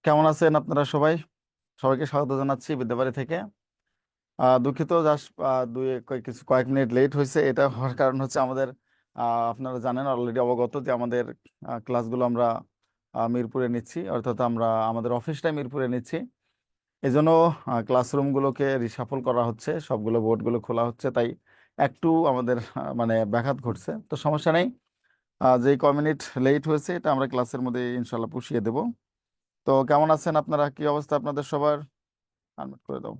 কেমন আছেন আপনারা সবাই? সবাইকে স্বাগত জানাচ্ছি বিদ্যাবাড়ি থেকে। দুঃখিত, জাস্ট কয়েক মিনিট লেট হয়েছে। এটা হওয়ার কারণ হচ্ছে আমাদের আপনারা জানেন, অলরেডি অবগত যে আমাদের ক্লাসগুলো আমরা মিরপুরে নিচ্ছি, অর্থাৎ আমরা আমাদের অফিসটাই মিরপুরে নিচ্ছি। এই জন্য ক্লাসরুমগুলোকে রিসাফল করা হচ্ছে, সবগুলো বোর্ডগুলো খোলা হচ্ছে, তাই একটু আমাদের মানে ব্যাঘাত ঘটছে। তো সমস্যা নেই, যে কয় মিনিট লেট হয়েছে এটা আমরা ক্লাসের মধ্যে ইনশাল্লাহ পুষিয়ে দেব। তো কেমন আছেন আপনারা? কি অবস্থা আপনাদের সবার? আনমিউট করে দাও।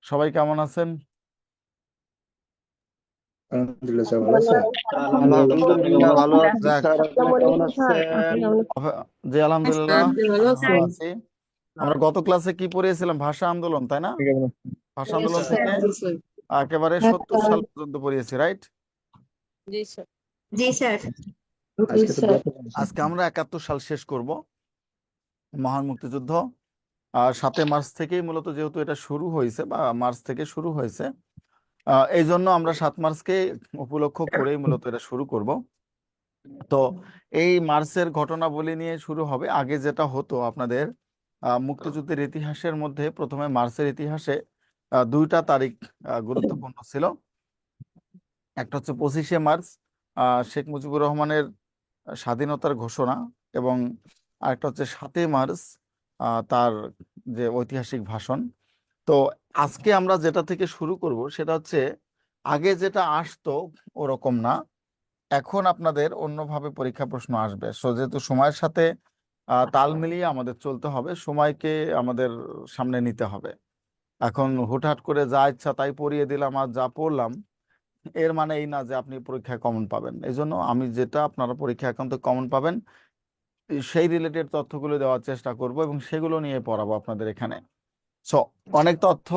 সবাই কেমন আছেন? আলহামদুলিল্লাহ, স্যার ভালো আছে। আলহামদুলিল্লাহ ভালো আছি যাক, স্যার, আপনি কেমন আছেন? জি আলহামদুলিল্লাহ, আপনি ভালো আমি ভালো আছেন? আছি। আমরা গত ক্লাসে কি পড়িয়েছিলাম? ভাষা আন্দোলন, তাই না? আপনি কেমন আছেন? ভাষা জি আন্দোলন স্যার। থেকে একেবারে 70 সাল পর্যন্ত পড়িয়েছি, রাইট? জি স্যার। জি স্যার। আজকে তো ব্যাপক আজকে আমরা 71 সাল শেষ করব, মহান মুক্তিযুদ্ধ। আর 7 মার্চ থেকেই মূলত, যেহেতু এটা শুরু হয়েছে বা মার্চ থেকে শুরু হয়েছে, এই জন্য আমরা 7 মার্চকে উপলক্ষ করেই মূলত এটা শুরু করব। তো এই মার্চের ঘটনাবলী নিয়ে শুরু হবে। আগে যেটা হতো আপনাদের মুক্তিযুদ্ধের ইতিহাসের মধ্যে, প্রথমে মার্চের ইতিহাসে দুইটা তারিখ গুরুত্বপূর্ণ ছিল। একটা হচ্ছে 25শে মার্চ, শেখ মুজিবুর রহমানের স্বাধীনতার ঘোষণা, এবং আরেকটা হচ্ছে 7ই মার্চ, তার যে ঐতিহাসিক ভাষণ। তো আজকে আমরা যেটা থেকে শুরু করব সেটা হচ্ছে, আগে যেটা আসতো ওরকম না, এখন আপনাদের অন্যভাবে পরীক্ষা প্রশ্ন আসবে। যেহেতু সময়ের সাথে তাল মিলিয়ে আমাদের চলতে হবে, সময়কে আমাদের সামনে নিতে হবে। এখন হুটহাট করে যা ইচ্ছা তাই পড়িয়ে দিলাম আর যা পড়লাম, এর মানে এই না যে আপনি পরীক্ষায় কমন পাবেন। এই জন্য আমি যেটা আপনারা পরীক্ষা একান্ত কমন পাবেন সেই রিলেটেড তথ্যগুলো দেওয়ার চেষ্টা করব, এবং সেগুলো নিয়ে পড়াবো আপনাদের এখানে। সো অনেক তথ্য,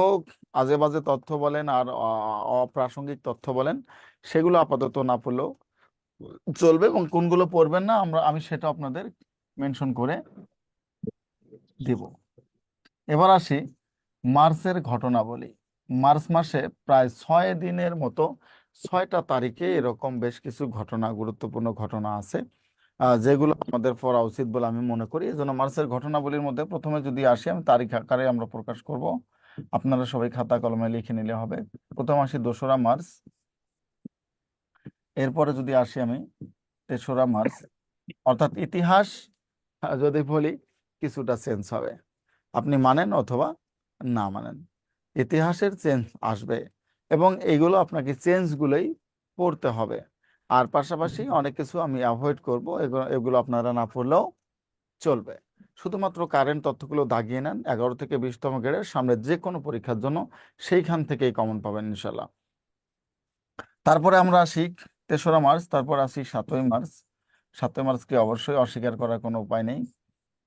আজে বাজে তথ্য বলেন আর অপ্রাসঙ্গিক তথ্য বলেন, সেগুলো আপাতত না পড়লেও চলবে, এবং কোনগুলো পড়বেন না আমি সেটা আপনাদের মেনশন করে দিব। এবার আসি মার্চের ঘটনাবলী। মার্চ মাসে প্রায় 6 দিনের মতো, 6টা তারিখে এরকম বেশ কিছু ঘটনা, গুরুত্বপূর্ণ ঘটনা আছে, যেগুলো আমাদের পড়া উচিত বলে আমি মনে করি। এই জন্য মার্চের ঘটনাবলীর মধ্যে প্রথমে যদি আসি, আমি তারিখ আকারে আমরা প্রকাশ করব, আপনারা সবাই খাতা কলমে লিখে নিলে হবে। প্রথম আসি 2রা মার্চ, এরপরে যদি আসি আমি 3রা মার্চ। অর্থাৎ ইতিহাস যদি বলি, কিছুটা চেঞ্জ হবে, আপনি মানেন অথবা না মানেন, ইতিহাসের চেঞ্জ আসবে, এবং এইগুলো আপনাকে চেঞ্জগুলোই পড়তে হবে। আর পাশাপাশি অনেক কিছু আমি অ্যাভয়েড করব, এগুলো এগুলো আপনারা না পড়লেও চলবে। শুধুমাত্র কারেন্ট তথ্যগুলো দাগিয়ে নেন 11 থেকে 20তম গ্রেডের সামনে যে কোনো পরীক্ষার জন্য, সেইখান থেকেই কমন পাবেন ইনশাল্লাহ। তারপরে আমরা আসি 3রা মার্চ, তারপর আসি 7ই মার্চ। 7ই মার্চকে অবশ্যই অস্বীকার করার কোনো উপায় নেই।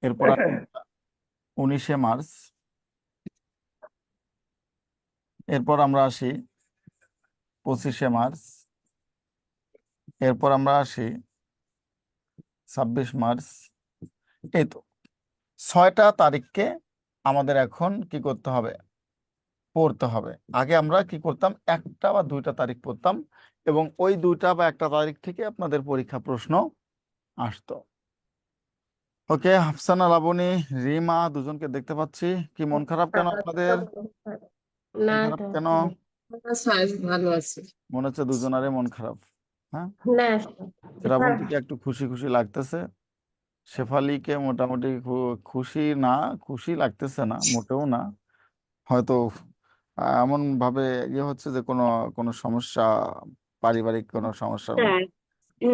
এরপর 19শে মার্চ, এরপর আমরা আসি 25শে মার্চ, এরপর আমরা আসি 26 মার্চ। এই তো 6টা তারিখকে আমাদের এখন কি করতে হবে? পড়তে হবে। আগে আমরা কি করতাম, একটা বা দুইটা তারিখ পড়তাম, এবং ওই দুইটা বা একটা তারিখ থেকে আপনাদের পরীক্ষা প্রশ্ন আসতো। ওকে, আফসানা, লাবণী, রিমা দুজনকে দেখতে পাচ্ছি। কি মন খারাপ কেন আপনাদের? মন না খারাপ কেন? স্যার, ভালো আছি। মনে হচ্ছে দুজনারে মন খারাপ। হ্যাঁ, না শ্রাবন্তীকে একটু খুশি খুশি লাগতেছে, শেফালিকে মোটামুটি খুশি না, খুশি লাগতেছে না মোটেও না। হয়তো এমন ভাবে ইয়ে হচ্ছে যে কোনো কোনো সমস্যা, পারিবারিক কোনো সমস্যার মধ্যে। স্যার,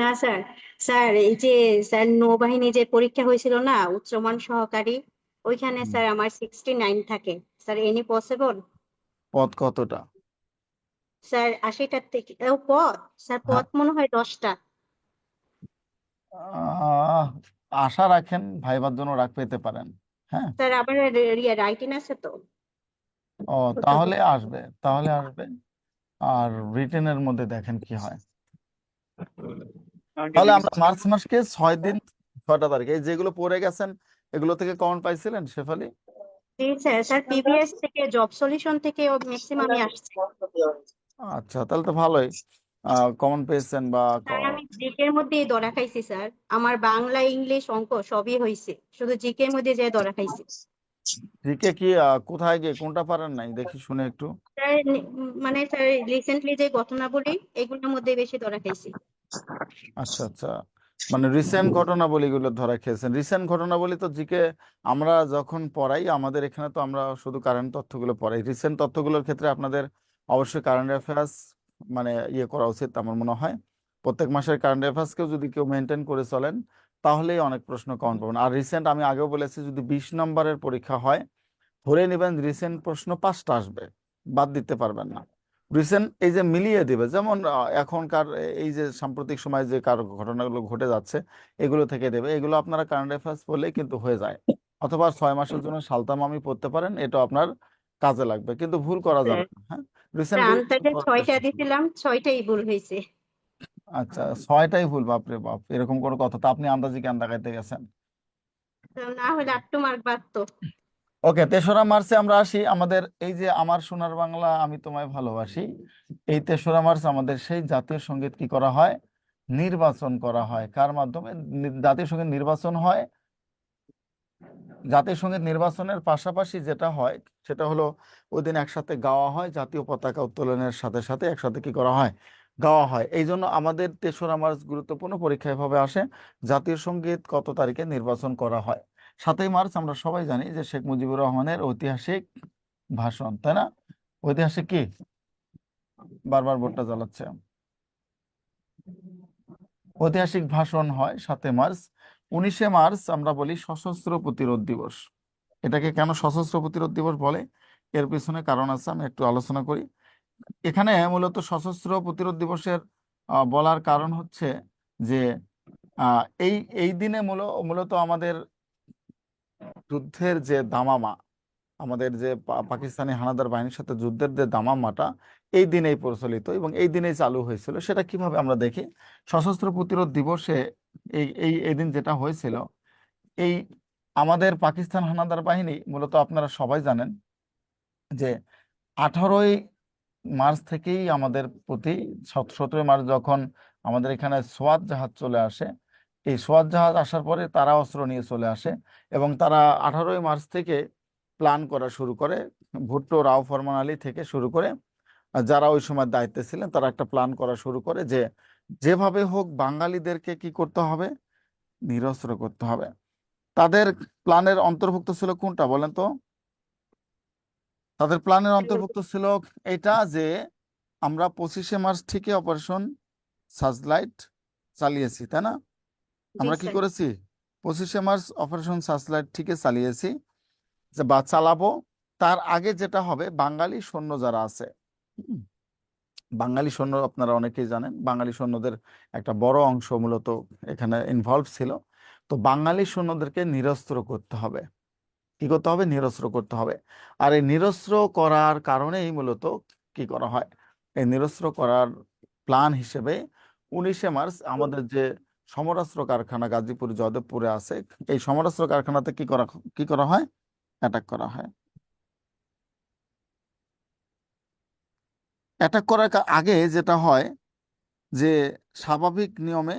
না স্যার, স্যার এই যে স্যার নৌবাহিনী যে পরীক্ষা হয়েছিল না উচ্চমান সহকারী, ওইখানে হুম। স্যার আমার 69 থাকে। Sir any possible? পদ কতটা? স্যার 80টার থেকে পদ, স্যার হ্যাঁ, পদ মনে হয় 10টা। আহ, আশা রাখেন, ভাইবার জন্য রাখ পেতে পারেন। হ্যাঁ, স্যার আবার রাইটিং আছে তো? ও তাহলে আসবে, তাহলে আসবে। আর রিটেনের মধ্যে দেখেন কি হয়। তাহলে আমরা মার্চ মাসকে 6 দিন, 6টা তারিখ, এই যেগুলো পড়ে গেছেন এগুলো থেকে কমন পাইছিলেন শেফালি? জি স্যার, স্যার পিবিএস থেকে, জব সলিউশন থেকে ম্যাক্সিমামই আসছে। আচ্ছা, তাহলে তো ভালোই কমন পেয়েছেন বা স্যার আমি জিকের মধ্যে ধরা খাইছি স্যার, আমার বাংলা ইংলিশ অঙ্ক সবই হয়েছে, শুধু জিকের মধ্যে যে ধরা খাইছি। জিকে কি কোথায় গিয়ে কোনটা পারেন নাই দেখি শুনে একটু। স্যার মানে স্যার রিসেন্টলি যে ঘটনাবলী এগুলোর মধ্যে বেশি ধরা খাইছি। আচ্ছা আচ্ছা, মানে রিসেন্ট ঘটনাবলীগুলো ধরা খেয়েছেন। রিসেন্ট ঘটনাবলী তো জিকে আমরা যখন পড়াই আমাদের এখানে তো আমরা শুধু কারেন্ট তথ্যগুলো পড়াই। রিসেন্ট তথ্যগুলোর ক্ষেত্রে আপনাদের অবশ্যই কারেন্ট অ্যাফেয়ার্স মানে ইয়ে করা উচিত আমার মনে হয়। প্রত্যেক মাসের কারেন্ট অ্যাফেয়ার্সকেও যদি কেউ মেনটেন করে চলেন তাহলেই অনেক প্রশ্ন কমন পাবেন। আর রিসেন্ট আমি আগেও বলেছি যদি 20 নম্বরের পরীক্ষা হয় ধরে নেবেন রিসেন্ট প্রশ্ন 5টা আসবে, বাদ দিতে পারবেন না। রিসেন্ট এই যে মিলিয়ে দিবে, যেমন এখনকার এই যে সাম্প্রতিক সময় যে কারো ঘটনাগুলো ঘটে যাচ্ছে এগুলো থেকে দেবে, এগুলো আপনারা কারেন্ট অ্যাফেয়ার্স পড়লেই কিন্তু হয়ে যায়। অথবা 6 মাসের জন্য সালতামামি পড়তে পারেন, এটা আপনার কাজে লাগবে, কিন্তু ভুল করা যাবে স্যার না। হ্যাঁ, রিসেন্ট গুলো একটু আনসারে পড়ার 6টা চেষ্টা করুন। দিছিলাম, 6টাই ভুল হয়েছে। আচ্ছা, 6টাই ভুল? বাপরে বাপ, এরকম কোনো কথা! তো আপনি আন্দাজি কেন দেখাইতে গেছেন? না হলে 8 মার্ক বাড়তো। ওকে, 3রা মার্চে আমরা আসি। আমাদের এই যে আমার সোনার বাংলা আমি তোমায় ভালোবাসি, এই 3রা মার্চ আমাদের সেই জাতীয় সঙ্গীত কি করা হয়, নির্বাচন করা হয়। কার মাধ্যমে জাতীয় সঙ্গীত নির্বাচন হয়? জাতীয় সঙ্গীত নির্বাচনের পাশাপাশি যেটা হয় সেটা হলো ওই দিন একসাথে গাওয়া হয়, জাতীয় পতাকা উত্তোলনের সাথে সাথে একসাথে কি করা হয়, গাওয়া হয়। এই জন্য আমাদের 3রা মার্চ গুরুত্বপূর্ণ পরীক্ষা এভাবে আসে, জাতীয় সঙ্গীত কত তারিখে নির্বাচন করা হয়। 7ই মার্চ আমরা সবাই জানি যে শেখ মুজিবুর রহমানের ঐতিহাসিক ভাষণ, তাই না? ঐতিহাসিক কি, বারবার বোর্ডটা জ্বালাচ্ছে, ঐতিহাসিক ভাষণ হয় 7ই মার্চ। 19শে মার্চ আমরা বলি সশস্ত্র প্রতিরোধ দিবস। এটাকে কেন সশস্ত্র প্রতিরোধ দিবস বলে, এর পিছনে কারণ আছে, আমি একটু আলোচনা করি। এখানে মূলত সশস্ত্র প্রতিরোধ দিবসের বলার কারণ হচ্ছে যে এই এই দিনে মূলত আমাদের যুদ্ধের যে দামামা, আমাদের যে পাকিস্তানি হানাদার বাহিনীর সাথে যুদ্ধের যে দামামাটা এই দিনেই প্রচলিত এবং এই দিনেই চালু হয়েছিল। সেটা কিভাবে আমরা দেখি, সশস্ত্র প্রতিরোধ দিবসে এই দিন যেটা হয়েছিল, এই আমাদের পাকিস্তান হানাদার বাহিনী মূলত আপনারা সবাই জানেন যে 18ই মার্চ থেকেই আমাদের প্রতি 17ই মার্চ যখন আমাদের এখানে সোয়াত জাহাজ চলে আসে, এই সোয়াত জাহাজ আসার পরে তারা অস্ত্র নিয়ে চলে আসে এবং তারা 18ই মার্চ থেকে প্ল্যান করা শুরু করে। ভুট্টো, রাও ফরমান আলী থেকে শুরু করে যারা ওই সময় দায়িত্বে ছিলেন তারা একটা প্ল্যান করা শুরু করে যে যেভাবে হোক বাঙালিদেরকে কি করতে হবে, নিরস্ত্র করতে হবে। তাদের প্ল্যানের অন্তর্ভুক্ত ছিল কোনটা বলেন তো? তাদের প্ল্যানের অন্তর্ভুক্ত ছিল এটা যে আমরা 25শে মার্চ থেকে অপারেশন সার্চলাইট চালিয়েছি, তাই না? জি আমরা কি স্যার। করেছি? 25শে মার্চ অপারেশন সার্চলাইট থেকে চালিয়েছি বা চালাবো। তার আগে যেটা হবে, বাঙালি সৈন্য যারা আছে, হুম, বাঙালি সৈন্য আপনারা অনেকেই জানেন, বাঙালি সৈন্যদের একটা বড় অংশ মূলত এখানে ইনভলভ ছিল। তো বাঙালি সৈন্যদেরকে নিরস্ত্র করতে হবে। কি করতে হবে? নিরস্ত্র করতে হবে। আর এই নিরস্ত্র করার কারণেই মূলত কি করা হয়, এই নিরস্ত্র করার প্ল্যান হিসেবে 19শে মার্চ আমাদের যে সমরাস্ত্র কারখানা গাজীপুর জয়দেবপুরে আছে, এই সমরাস্ত্র কারখানাতে কি করা হয়, অ্যাটাক করা হয়। অ্যাটাক করার আগে যেটা হয় যে স্বাভাবিক নিয়মে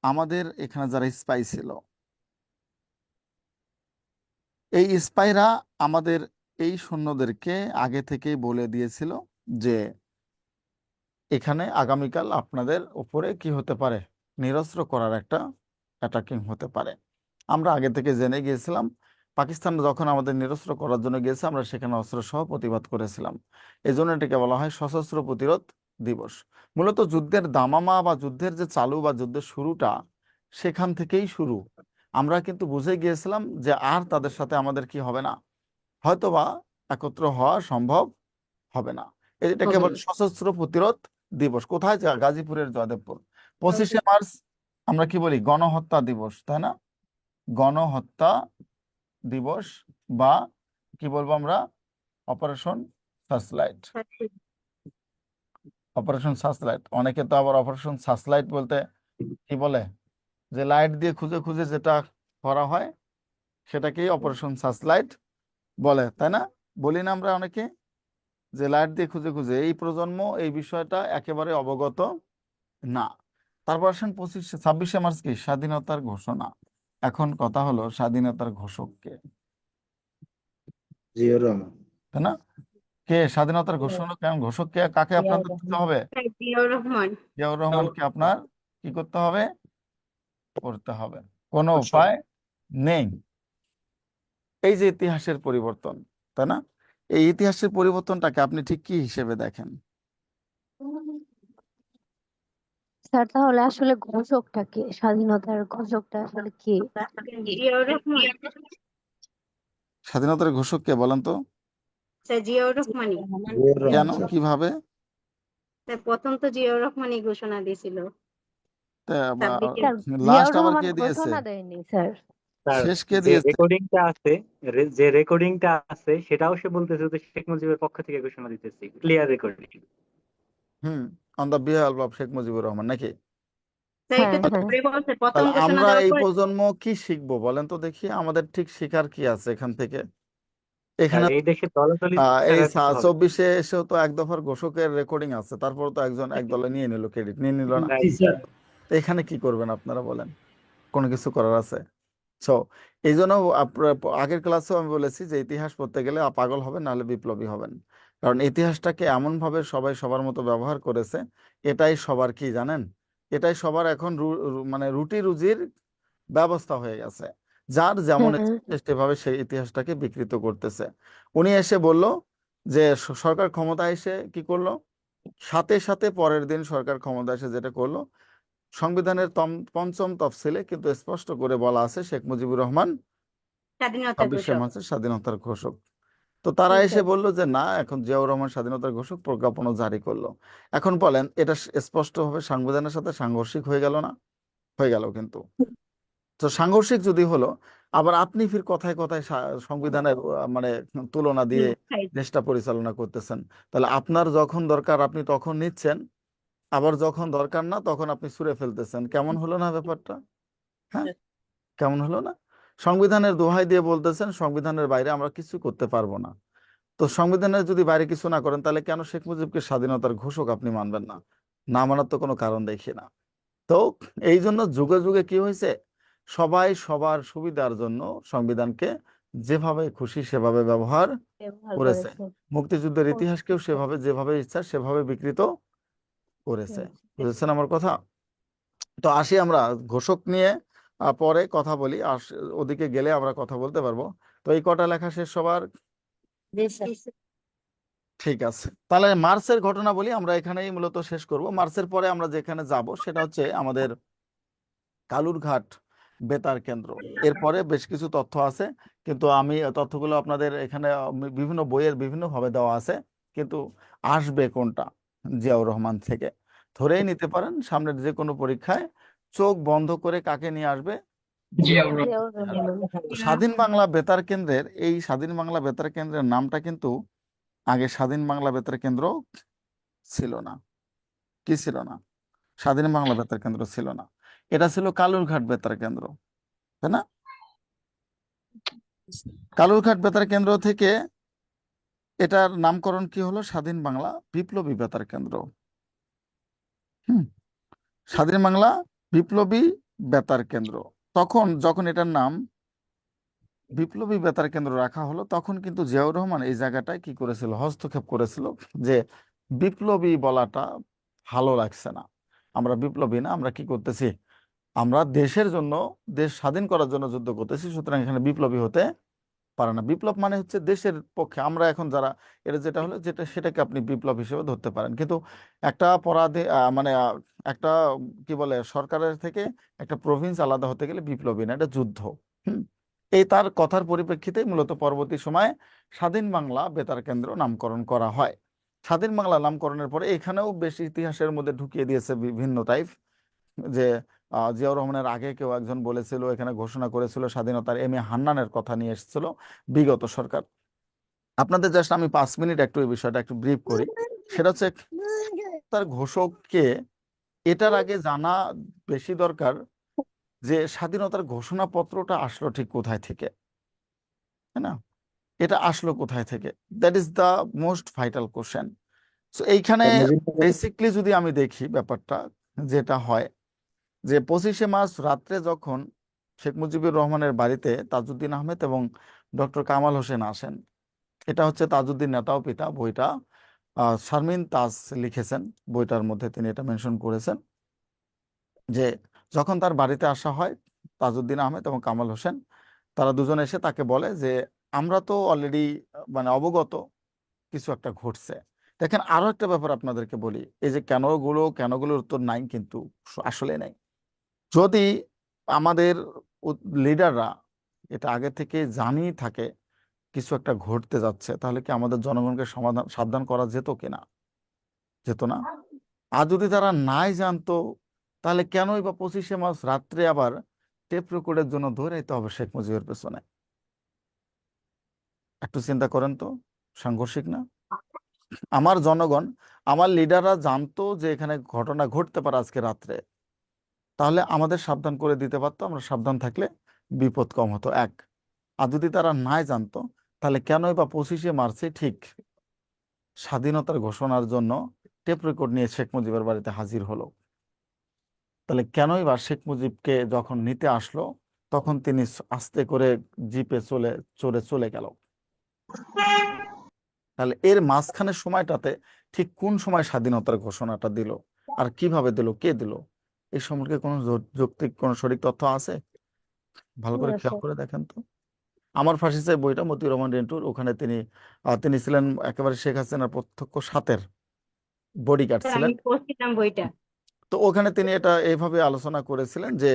আমাদের এখানে যারা স্পাই ছিল, এই স্পাইরা আমাদের এই সৈন্যদেরকে আগে থেকেই বলে দিয়েছিল যে এখানে আগামীকাল আপনাদের উপরে কি হতে পারে, নিরস্ত্র করার একটা অ্যাটাকিং হতে পারে। আমরা আগে থেকে জেনে গিয়েছিলাম। পাকিস্তান যখন আমাদের নিরস্ত্র করার জন্য গিয়েছে আমরা সেখানে অস্ত্র সহ প্রতিবাদ করেছিলাম। এই জন্য এটাকে বলা হয় সশস্ত্র প্রতিরোধ দিবস। মূলত যুদ্ধের দামামা বা যুদ্ধের যে চালু বা যুদ্ধের শুরুটা সেখান থেকেই শুরু। আমরা কিন্তু বুঝে গিয়েছিলাম যে আর তাদের সাথে আমাদের কি হবে না, হয়তোবা একত্র হওয়া সম্ভব হবে না। এটাকে হবে বলে না। সশস্ত্র প্রতিরোধ দিবস। কোথায়? গাজীপুরের জয়দেবপুর। 25শে মার্চ আমরা কি বলি, গণহত্যা দিবস, তাই না? গণহত্যা দিবস বা কি বলবো আমরা, অপারেশন সার্চলাইট। অপারেশন সার্চলাইট, অনেকে তো আবার অপারেশন সার্চলাইট বলতে কি বলে, যে লাইট দিয়ে খুঁজে খুঁজে যেটা করা হয় সেটাকেই অপারেশন সার্চলাইট বলে, তাই না? বলি না আমরা অনেকে যে লাইট দিয়ে খুঁজে খুঁজে? এই প্রজন্ম এই বিষয়টা একেবারে অবগত না। তারপর আসেন 26শে মার্চ কি স্বাধীনতার ঘোষণা। এখন কথা হলো স্বাধীনতার ঘোষক কে, জিয়াউর রহমান। তাই না? কে স্বাধীনতার ঘোষণা, কেমন ঘোষক কে, কাকে আপনাদের দিতে হবে? জিয়াউর রহমান। জিয়াউর রহমানকে আপনার কি করতে হবে? করতে হবে, কোনো উপায় নেই। এই যে ইতিহাসের পরিবর্তন, তাই না? এই ইতিহাসের পরিবর্তনটাকে আপনি ঠিক কি হিসেবে দেখেন? স্যার তাহলে আসলে ঘোষকটা কে, স্বাধীনতার ঘোষকটা আসলে কে? জিয়াউর রহমান। স্বাধীনতার ঘোষক কে বলেন তো? স্যার জিয়াউর রহমানই। জিয়াউর কেন, রহমান স্যার। কিভাবে? স্যার প্রথম তো জিয়াউর রহমানই ঘোষণা দিয়েছিল। স্যার লাস্ট জিয়াউর আবার রহমান কে দিয়েছে? ঘোষণা দেয়নি স্যার। স্যার শেষ কে যে দিয়েছে? রেকর্ডিংটা আছে সেটাও সে বলতেছে যে শেখ মুজিবের পক্ষ থেকে ঘোষণা দিতেছি, clear recording. On the behalf of Sheikh Mujibur Rahman, নাকি? স্যার হ্যাঁ এটা তো হ্যাঁ পরে বলছে, প্রথম তাহলে ঘোষণা আমরা দেওয়ার এই পরে। প্রজন্ম কি শিখবো বলেন তো দেখি, আমাদের ঠিক শিখার কি আছে এখান থেকে? স্যার এখানে এই দেশে দলাদলি এই ছাড়া কিছু হবে না। 24-এ এসেও তো এক দফার ঘোষকের রেকর্ডিং আছে, তারপর তো একজন এক দলে নিয়ে নিল, ক্রেডিট নিয়ে নিল না? Right. তো এখানে কি করবেন আপনারা বলেন? কোনো কিছু করার আছে? সো এই জন্য আগের ক্লাসেও আমি বলেছি যে ইতিহাস পড়তে গেলে পাগল হবেন, নাহলে বিপ্লবী হবেন। কারণ ইতিহাসটাকে এমনভাবে সবাই সবার মতো ব্যবহার করেছে, এটাই সবার কি জানেন, এটাই সবার এখন মানে রুটি রুজির ব্যবস্থা হয়ে গেছে। যার যেমন হ্যাঁ ইচ্ছে সেভাবে সেই ইতিহাসটাকে বিকৃত করতেছে। উনি এসে বলল যে সরকার ক্ষমতা এসে কি করলো, সাথে সাথে পরের দিন সরকার ক্ষমতা এসে যেটা করলো, সংবিধানের পঞ্চম তফসিলে কিন্তু স্পষ্ট করে বলা আছে শেখ মুজিবুর রহমান স্বাধীনতার 26শে ঘোষক। মার্চের স্বাধীনতার ঘোষক। তো তারা জি এসে স্যার। বললো যে না, এখন জিয়াউর রহমান স্বাধীনতার ঘোষক, প্রজ্ঞাপনও জারি করলো। এখন বলেন, এটা স্পষ্টভাবে সংবিধানের সাথে সাংঘর্ষিক হয়ে গেল না? হয়ে গেল কিন্তু। তো সাংঘর্ষিক যদি হলো, আবার আপনি ফির কথায় কথায় সংবিধানের মানে তুলনা দিয়ে দেশটা পরিচালনা করতেছেন। তাহলে আপনার যখন দরকার আপনি তখন নিচ্ছেন, আবার যখন দরকার না তখন আপনি ছুঁড়ে ফেলতেছেন। কেমন হলো না ব্যাপারটা? হ্যাঁ, কেমন হলো না? সংবিধানের দোহাই দিয়ে বলতেছেন সংবিধানের বাইরে আমরা কিছু করতে পারবো না। তো সংবিধানের যদি বাইরে কিছু না করেন, তাহলে কেন শেখ মুজিবকে স্বাধীনতার ঘোষক আপনি মানবেন না? না মানার তো কোনো কারণ দেখি না। তো এই জন্য যুগে যুগে কি হয়েছে, সবাই সবার সুবিধার জন্য সংবিধানকে যেভাবে খুশি সেভাবে ব্যবহার ব্যবহার করেছে। করেছে। মুক্তিযুদ্ধের ইতিহাসকেও সেভাবে যেভাবে ইচ্ছা সেভাবে বিকৃত করেছে। বুঝেছেন আমার কথা? তো আসি আমরা ঘোষক নিয়ে পরে কথা বলি, আর ওদিকে গেলে আমরা কথা বলতে পারবো। তো এই কটা লেখা শেষ সবার? ঠিক আছে, তাহলে মার্চের ঘটনা বলি, আমরা এখানেই মূলত শেষ করব। মার্চের পরে আমরা যেখানে যাব সেটা হচ্ছে আমাদের কালুরঘাট বেতার কেন্দ্র। এরপরে বেশ কিছু তথ্য আছে, কিন্তু আমি তথ্যগুলো আপনাদের এখানে বিভিন্ন বইয়ের বিভিন্ন ভাবে দেওয়া আছে, কিন্তু আসবে কোনটা, জিয়াউর রহমান থেকে ধরেই নিতে পারেন। সামনের যে কোনো পরীক্ষায় চোখ বন্ধ করে কাকে নিয়ে আসবে? জিয়াউর রহমান। তো স্বাধীন বাংলা বেতার কেন্দ্রের, এই স্বাধীন বাংলা বেতার কেন্দ্রের নামটা কিন্তু আগে স্বাধীন বাংলা বেতার কেন্দ্র ছিল না। কি ছিল না? স্বাধীন বাংলা বেতার কেন্দ্র ছিল না, এটা ছিল কালুরঘাট বেতার কেন্দ্র, তাই না? কালুরঘাট বেতার কেন্দ্র থেকে এটার নামকরণ কি হলো? স্বাধীন বাংলা বিপ্লবী বেতার কেন্দ্র। হুম, স্বাধীন বাংলা বিপ্লবী বেতার কেন্দ্র। তখন যখন এটার নাম বিপ্লবী বেতার কেন্দ্র রাখা হলো, তখন কিন্তু জিয়াউর রহমান এই জায়গাটায় কি করেছিল, হস্তক্ষেপ করেছিল, যে বিপ্লবী বলাটা ভালো লাগছে না, আমরা বিপ্লবী না, আমরা কি করতেছি, আমরা দেশের জন্য, দেশ স্বাধীন করার জন্য যুদ্ধ করতেছি, সুতরাং এখানে বিপ্লবী হতে পারে না। বিপ্লব মানে হচ্ছে দেশের পক্ষে, আমরা এখন যারা, এটা যেটা হলো যেটা, সেটাকে আপনি বিপ্লব হিসেবে ধরতে পারেন। কিন্তু একটা পরাধীন মানে একটা কি বলে, সরকারের থেকে একটা প্রভিন্স আলাদা হতে গেলে বিপ্লবী না, এটা যুদ্ধ। হুম, এই তার কথার পরিপ্রেক্ষিতে মূলত পরবর্তী সময়ে স্বাধীন বাংলা বেতার কেন্দ্র নামকরণ করা হয়। স্বাধীন বাংলা নামকরণের পরে এখানেও বেশ ইতিহাসের মধ্যে ঢুকিয়ে দিয়েছে বিভিন্ন টাইপ, যে জিয়াউর রহমানের আগে কেউ একজন বলেছিল, এখানে ঘোষণা করেছিল স্বাধীনতার, এম এ হান্নানের কথা নিয়ে এসেছিল বিগত সরকার। আপনাদের জাস্ট আমি 5 মিনিট একটু এই বিষয়টা একটু ব্রিফ করি। সেটা হচ্ছে তার ঘোষককে, এটার আগে জানা বেশি দরকার যে স্বাধীনতার ঘোষণাপত্রটা আসলো ঠিক কোথায় থেকে, তাই না? এটা আসলো কোথায় থেকে, that is the most vital question. So এইখানে স্যার মুজিব বেসিকলি যদি আমি দেখি ব্যাপারটা যেটা হয়, যে 25শে মার্চ রাত্রে যখন শেখ মুজিবুর রহমানের বাড়িতে তাজউদ্দিন আহমেদ এবং ডক্টর কামাল হোসেন আসেন, এটা হচ্ছে তাজউদ্দিন নেতা ও পিতা বইটা শারমিন তাজ লিখেছেন, বইটার মধ্যে তিনি এটা মেনশন করেছেন যে যখন তার বাড়িতে আসা হয় তাজউদ্দিন আহমেদ এবং কামাল হোসেন, তারা দুজন এসে তাকে বলে যে আমরা তো অলরেডি মানে অবগত কিছু একটা ঘটছে। দেখেন আরো একটা ব্যাপার আপনাদেরকে বলি, এই যে কেনগুলোর উত্তর নাই, কিন্তু আসলে নাই। যদি আমাদের লিডাররা এটা আগে থেকে জানিয়ে থাকে কিছু একটা ঘটতে যাচ্ছে, তাহলে কি আমাদের জনগণকে সাবধান করা যেত কিনা? যেত না? আর যদি তারা নাই জানতো, তাহলে কেনই বা 25শে মার্চ রাত্রে আবার টেপ রেকর্ডের জন্য দৌড়াইতে হবে শেখ মুজিবের পেছনে? একটু চিন্তা করেন তো, সাংঘর্ষিক না? আমার জনগণ, আমার লিডাররা জানতো যে এখানে ঘটনা ঘটতে পারে আজকে রাত্রে, তাহলে আমাদের সাবধান করে দিতে পারতো, আমরা সাবধান থাকলে বিপদ কম হতো। এক। আর যদি তারা নাই জানতো, তাহলে কেনই বা 25শে মার্চে ঠিক স্বাধীনতার ঘোষণার জন্য টেপ রেকর্ড নিয়ে শেখ মুজিবের বাড়িতে হাজির হলো? তাহলে কেনই বা শেখ মুজিবকে যখন নিতে আসলো, তখন তিনি আস্তে করে জিপে চড়ে চলে গেল? তাহলে এর মাঝখানের সময়টাতে ঠিক কোন সময় স্বাধীনতার ঘোষণাটা দিল, আর কিভাবে দিল, কে দিল, এই সম্পর্কে কোনো যৌক্তিক কোনো সঠিক তথ্য আছে? ভালো করে না খেয়াল স্যার। করে দেখেন তো। আমার ফাঁসি চাই বইটা, মতিউর রহমান রেন্টুর, ওখানে তিনি ছিলেন একেবারে শেখ হাসিনার প্রত্যক্ষ সাথের বডিগার্ড স্যার ছিলেন। আমি পড়ছিলাম বইটা। তো ওখানে তিনি এটা এইভাবে আলোচনা করেছিলেন যে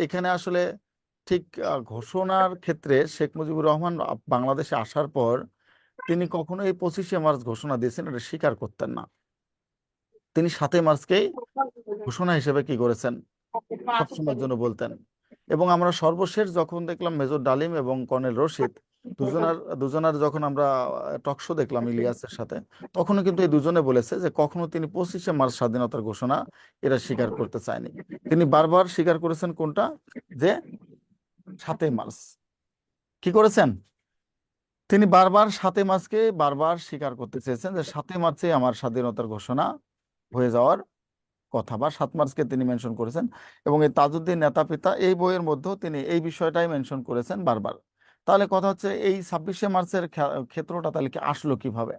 এখানে আসলে ঠিক ঘোষণার ক্ষেত্রে শেখ মুজিবুর রহমান বাংলাদেশে আসার পর তিনি কখনো এই 25শে মার্চ ঘোষণা দিয়েছেন এটা স্বীকার করতেন না। তিনি 7ই মার্চকেই ঘোষণা হিসেবে কি করেছেন, সবসময়ের জন্য বলতেন। এবং আমরা সর্বশেষ যখন দেখলাম মেজর ডালিম এবং কর্নেল রশিদ দুজনার যখন আমরা টকশো দেখলাম ইলিয়াসের সাথে, তখনও কিন্তু এই দুজনে বলেছে যে কখনো তিনি 25শে মার্চ স্বাধীনতার ঘোষণা এটা স্বীকার করতে চায়নি। তিনি বারবার স্বীকার করেছেন কোনটা, যে 7ই মার্চ। কি করেছেন? তিনি বারবার 7ই মার্চকে বারবার স্বীকার করতে চেয়েছেন যে 7ই মার্চে আমার স্বাধীনতার ঘোষণা হয়ে যাওয়ার কথা, বা 7 মার্চকে তিনি মেনশন করেছেন। এবং এই তাজউদ্দিন নেতা পিতা এই বইয়ের মধ্যেও তিনি এই বিষয়টাই মেনশন করেছেন বারবার। তাহলে কথা হচ্ছে এই 26শে মার্চের ক্ষেত্রটা তাহলে কি আসলো কিভাবে?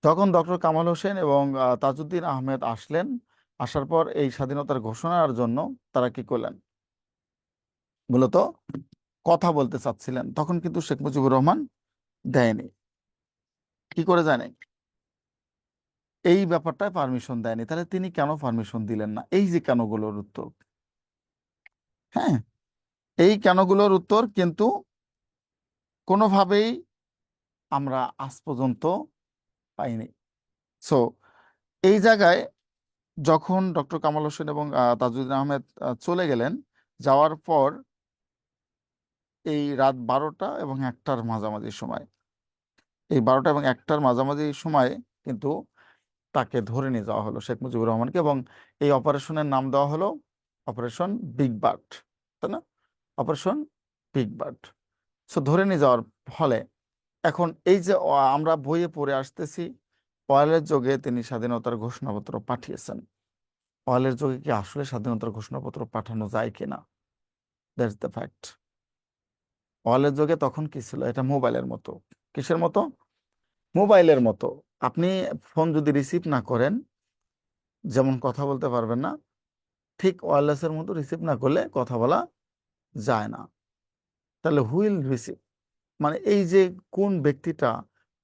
তখন ডক্টর কামাল হোসেন এবং তাজউদ্দিন আহমেদ আসলেন, আসার পর এই স্বাধীনতার ঘোষণার জন্য তারা কি করলেন, মূলত কথা বলতে চাচ্ছিলেন, তখন কিন্তু শেখ মুজিবুর রহমান দেয়নি। কি করে জানে? এই ব্যাপারটায় পারমিশন দেয়নি। তাহলে তিনি কেন পারমিশন দিলেন না? এই যে কেনগুলোর উত্তর, হ্যাঁ, এই কেনগুলোর উত্তর কিন্তু কোনোভাবেই আমরা আজ পর্যন্ত পাইনি। সো এই জায়গায় যখন ডক্টর কামাল হোসেন এবং তাজউদ্দিন আহমেদ চলে গেলেন, যাওয়ার পর এই রাত 12টা এবং 1টার মাঝামাঝি সময়, এই 12টা এবং 1টার মাঝামাঝি সময় কিন্তু তাকে ধরে নিয়ে যাওয়া হলো শেখ মুজিবুর রহমানকে, এবং এই অপারেশনের নাম দেওয়া হলো অপারেশন বিগ বার্ড, তাই না? Operation big bird. সো ধরে নিয়ে যাওয়ার ফলে এখন এই যে আমরা বইয়ে পড়ে আসতেছি, অয়েলের যোগে তিনি স্বাধীনতার ঘোষণাপত্র পাঠিয়েছেন। অয়েলের যোগে কি আসলে স্বাধীনতার ঘোষণাপত্র পাঠানো যায় কিনা? That's the fact. অয়েলের যোগে তখন কি ছিল? এটা মোবাইলের মতো। কিসের মতো? মোবাইলের মতো। আপনি ফোন যদি রিসিভ না করেন, যেমন কথা বলতে পারবেন না, ঠিক ওয়্যারলেসের মতো রিসিভ না করলে কথা বলা যায় না। তাহলে হুইল রিসিভ, মানে এই যে কোন ব্যক্তিটা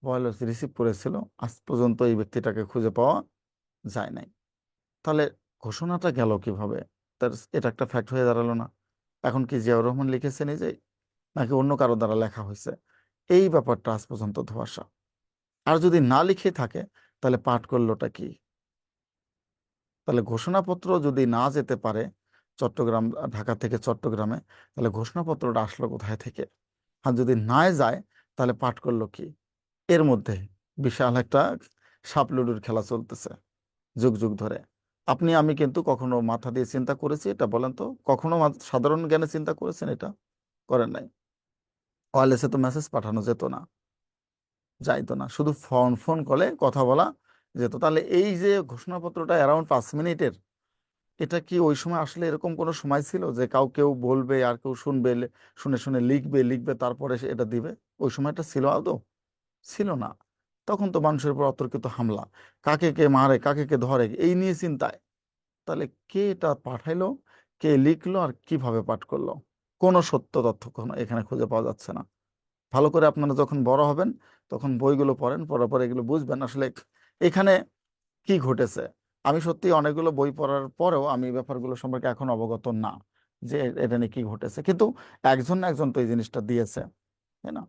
ওয়্যারলেস রিসিভ করেছিল, আজ পর্যন্ত এই ব্যক্তিটাকে খুঁজে পাওয়া যায় নাই। তাহলে ঘোষণাটা গেল কিভাবে? এটা একটা ফ্যাক্ট হয়ে দাঁড়ালো না? এখন কি জিয়াউর রহমান লিখেছেন নিজেই, নাকি অন্য কারো দ্বারা লেখা হয়েছে? এই ব্যাপারটা আজ পর্যন্ত ধোঁয়াশা। আর যদি না লিখে থাকে, তাহলে পাঠ করলোটা কি? তাহলে ঘোষণাপত্র যদি না যেতে পারে চট্টগ্রাম, ঢাকা থেকে চট্টগ্রামে, তাহলে ঘোষণাপত্রটা আসলো কোথায় থেকে? আর যদি না যায়, তাহলে পাঠ করলো কি? এর মধ্যে বিশাল একটা সাপ লুডুর খেলা চলতেছে যুগ যুগ ধরে। আপনি আমি কিন্তু কখনো মাথা দিয়ে চিন্তা করেছি এটা? বলেন তো, কখনো সাধারণ জ্ঞানে চিন্তা করেছেন এটা? করেন নাই। ওয়্যারলেসে তো মেসেজ পাঠানো যেত না, যাইতো না, শুধু ফোন ফোন কলে কথা বলা যেত। তাহলে এই যে ঘোষণাপত্রটা অ্যারাউন্ড 5 মিনিটের, এটা কি ওই সময় আসলে এরকম কোনো সময় ছিল যে কেউ বলবে আর কেউ শুনবে, শুনে শুনে লিখবে তারপরে সে এটা দিবে? ওই সময়টা ছিল আদৌ? ছিল না। তখন তো মানুষের উপর অতর্কিত হামলা, কাকে কে মারে কাকে কে ধরে এই নিয়ে চিন্তায়। তাহলে কে এটা পাঠাইলো, কে লিখলো, আর কিভাবে পাঠ করলো? কোনো সত্য তথ্য কোনো এখানে খুঁজে পাওয়া যাচ্ছে না। ভালো করে আপনারা যখন বড় হবেন তখন বইগুলো পড়েন, পড়ার পরে এগুলো বুঝবেন আসলে এখানে কি ঘটেছে। আমি সত্যি অনেকগুলো বই পড়ার পরেও আমি এই ব্যাপারগুলো সম্পর্কে এখন অবগত না যে এটা নিয়ে কি ঘটেছে, কিন্তু একজন না একজন তো এই জিনিসটা দিয়েছে, তাই না?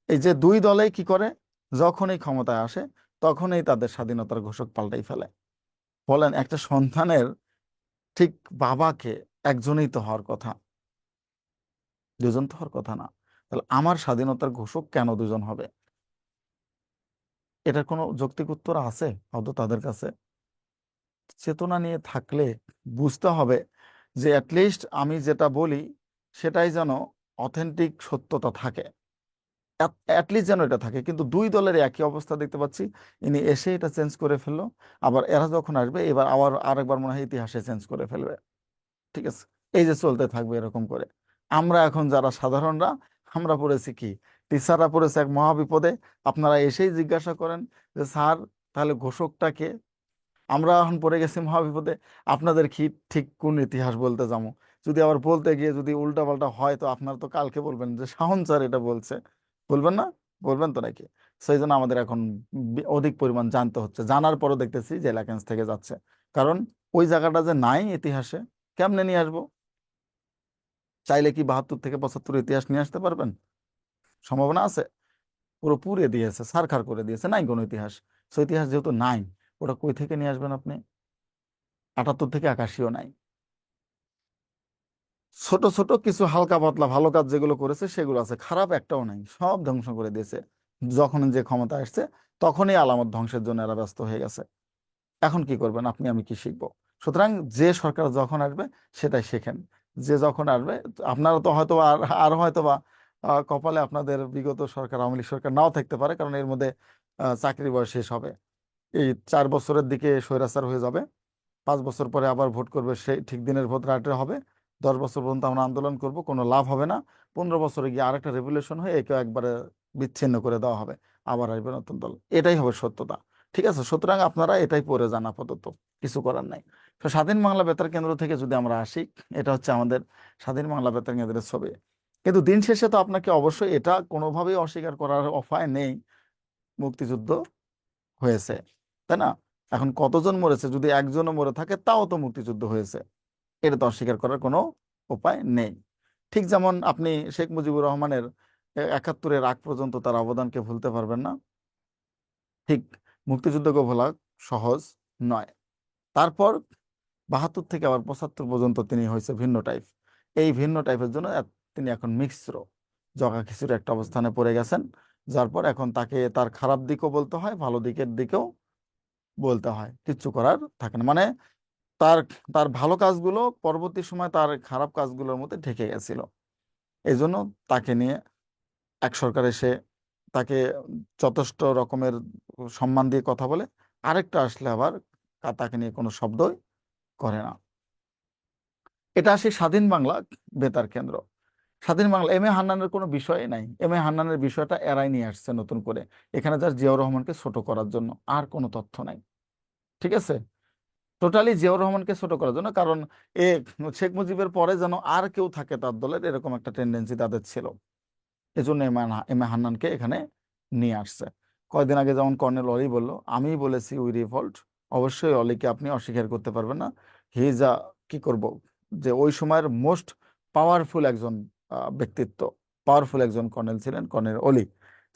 এই যে দুই দলেই কি করে, যখনই ক্ষমতায় আসে তখনই তাদের স্বাধীনতার ঘোষক পাল্টাই ফেলে। বলেন, একটা সন্তানের ঠিক বাবাকে একজনই তো হওয়ার কথা, দুজন তো হওয়ার কথা না। তাহলে আমার স্বাধীনতার ঘোষক কেন দুজন হবে? এটার কোনো যৌক্তিক উত্তর আছে হয়তো তাদের কাছে? চেতনা নিয়ে থাকলে বুঝতে হবে যে অ্যাটলিস্ট আমি যেটা বলি সেটাই যেন অথেন্টিক সত্যতা থাকে, অ্যাটলিস্ট যেন এটা থাকে। কিন্তু দুই দলের একই অবস্থা দেখতে পাচ্ছি, ইনি এসে এটা চেঞ্জ করে ফেললো, আবার এরা যখন আসবে এবার আবার আরেকবার মনে হয় ইতিহাসে চেঞ্জ করে ফেলবে। ঠিক আছে, এই যে চলতে থাকবে এরকম করে। আমরা এখন যারা সাধারণরা, আমরা পড়েছি কি, টিচাররা পড়েছে এক মহাবিপদে। আপনারা এসেই জিজ্ঞাসা করেন যে স্যার তাহলে ঘোষকটা কে? আমরা এখন পড়ে গেছি মহাবিপদে। আপনাদের কি ঠিক কোন ইতিহাস বলতে যাবো? যদি আবার বলতে গিয়ে যদি উল্টা পাল্টা হয় তো আপনারা তো কালকে বলবেন যে শাহন স্যার এটা বলছে। বলবেন না? বলবেন তো নাকি? সেই জন্য আমাদের এখন অধিক পরিমাণ জানতে হচ্ছে, জানার পরও দেখতেছি যে ল্যাকেন্স থেকে যাচ্ছে। কারণ ওই জায়গাটা যে নাই ইতিহাসে, কেমনে নিয়ে আসবো? চাইলে কি 72 থেকে 75 ইতিহাস নিয়ে আসতে পারবেন? সম্ভাবনা আছে? পুরো পুড়ে দিয়েছে, ছারখার করে দিয়েছে, নাই কোনো ইতিহাস। সেই ইতিহাস যেহেতু নাই, ওটা কই থেকে নিয়ে আসবেন আপনি? 78 থেকে 81ও নাই। ছোট ছোট কিছু হালকা পাতলা ভালো কাজ যেগুলো করেছে সেগুলো আছে, খারাপ একটাও নাই, সব ধ্বংস করে দিয়েছে। যখন যে ক্ষমতা আসছে তখনই আলামত ধ্বংসের জন্য এরা ব্যস্ত হয়ে গেছে। এখন কি করবেন আপনি, আমি কি শিখবো? সুতরাং যে সরকার যখন আসবে সেটাই শেখেন। যে যখন আসবে, আপনারা তো হয়তো আর আর হয়তো বা কপালে আপনাদের বিগত সরকার আওয়ামী লীগ সরকার নাও থাকতে পারে, কারণ এর মধ্যে চাকরির বয়স শেষ হবে। এই 4 বছরের দিকে স্বৈরাচার হয়ে যাবে, 5 বছর পরে আবার ভোট করবে, সেই ঠিক দিনের ভোট রাতে হবে। 10 বছর পর্যন্ত আমরা আন্দোলন করব, কোনো লাভ হবে না। 15 বছরে গিয়ে আরেকটা রেভলিউশন হয়ে একে একবারে বিচ্ছিন্ন করে দেওয়া হবে, আবার আসবে নতুন দল। এটাই হবে সত্যতা। ঠিক আছে, সুতরাং আপনারা এটাই পড়ে যান আপাতত, কিছু করার নাই। তো স্বাধীন বাংলা বেতার কেন্দ্র থেকে যদি আমরা আসি, এটা হচ্ছে আমাদের স্বাধীন বাংলা বেতার কেন্দ্রের ছবি। কিন্তু দিন শেষে তো আপনাকে অবশ্যই এটা কোনোভাবেই অস্বীকার করার উপায় নেই, মুক্তিযুদ্ধ হয়েছে, তাই না? এখন কতজন মরেছে, যদি একজনও মরে থাকে তাও তো মুক্তিযুদ্ধ হয়েছে, এটা তো অস্বীকার করার কোনো উপায় নেই। ঠিক যেমন আপনি শেখ মুজিবুর রহমানের 71-এর আগ পর্যন্ত তার অবদানকে ভুলতে পারবেন না, ঠিক মুক্তিযুদ্ধকে ভোলা সহজ নয়। তারপর 72 থেকে আবার 75 পর্যন্ত তিনি হয়েছে ভিন্ন টাইপ। এই ভিন্ন টাইপের জন্য তিনি এখন মিশ্র জগা খিচুড়ি একটা অবস্থানে পড়ে গেছেন, যার পর এখন তাকে তার খারাপ দিকও বলতে হয়, ভালো দিকের দিকেও বলতে হয়, কিচ্ছু করার থাকে না। মানে তার তার ভালো কাজগুলো পরবর্তী সময় তার খারাপ কাজগুলোর মধ্যে ঢেকে গেছিল। এই জন্য তাকে নিয়ে এক সরকার এসে তাকে যথেষ্ট রকমের সম্মান দিয়ে কথা বলে, আরেকটা আসলে আবার তাকে নিয়ে কোনো শব্দই করে না। এটা আসে স্বাধীন বাংলা বেতার কেন্দ্র। স্বাধীন বাংলা এম এ হান্নানের কোনো বিষয় নাই, এম এ হান্নানের বিষয়টা এরাই নিয়ে আসছে নতুন করে, এখানে যার জিয়াউর রহমানকে ছোট করার জন্য, আর কোনো তথ্য নাই। ঠিক আছে, টোটালি জিয়াউর রহমানকে ছোট করার জন্য। কারণ এ শেখ মুজিবের পরে যেন আর কেউ থাকে তার দলের, এরকম একটা টেন্ডেন্সি তাদের ছিল। এজন্য এম এ হান্নানকে এখানে নিয়ে আসছে। কয়দিন আগে যেমন কর্নেল অলি বলল, আমি বলেছি উই রিভল্ট, অবশ্যই অলিকে আপনি অস্বীকার করতে পারবেন না। হি ইজ আ, কি করব, যে ওই সময়ের মোস্ট পাওয়ারফুল একজন ব্যক্তিত্ব, পাওয়ারফুল একজন কর্নেল ছিলেন কর্নেল অলি।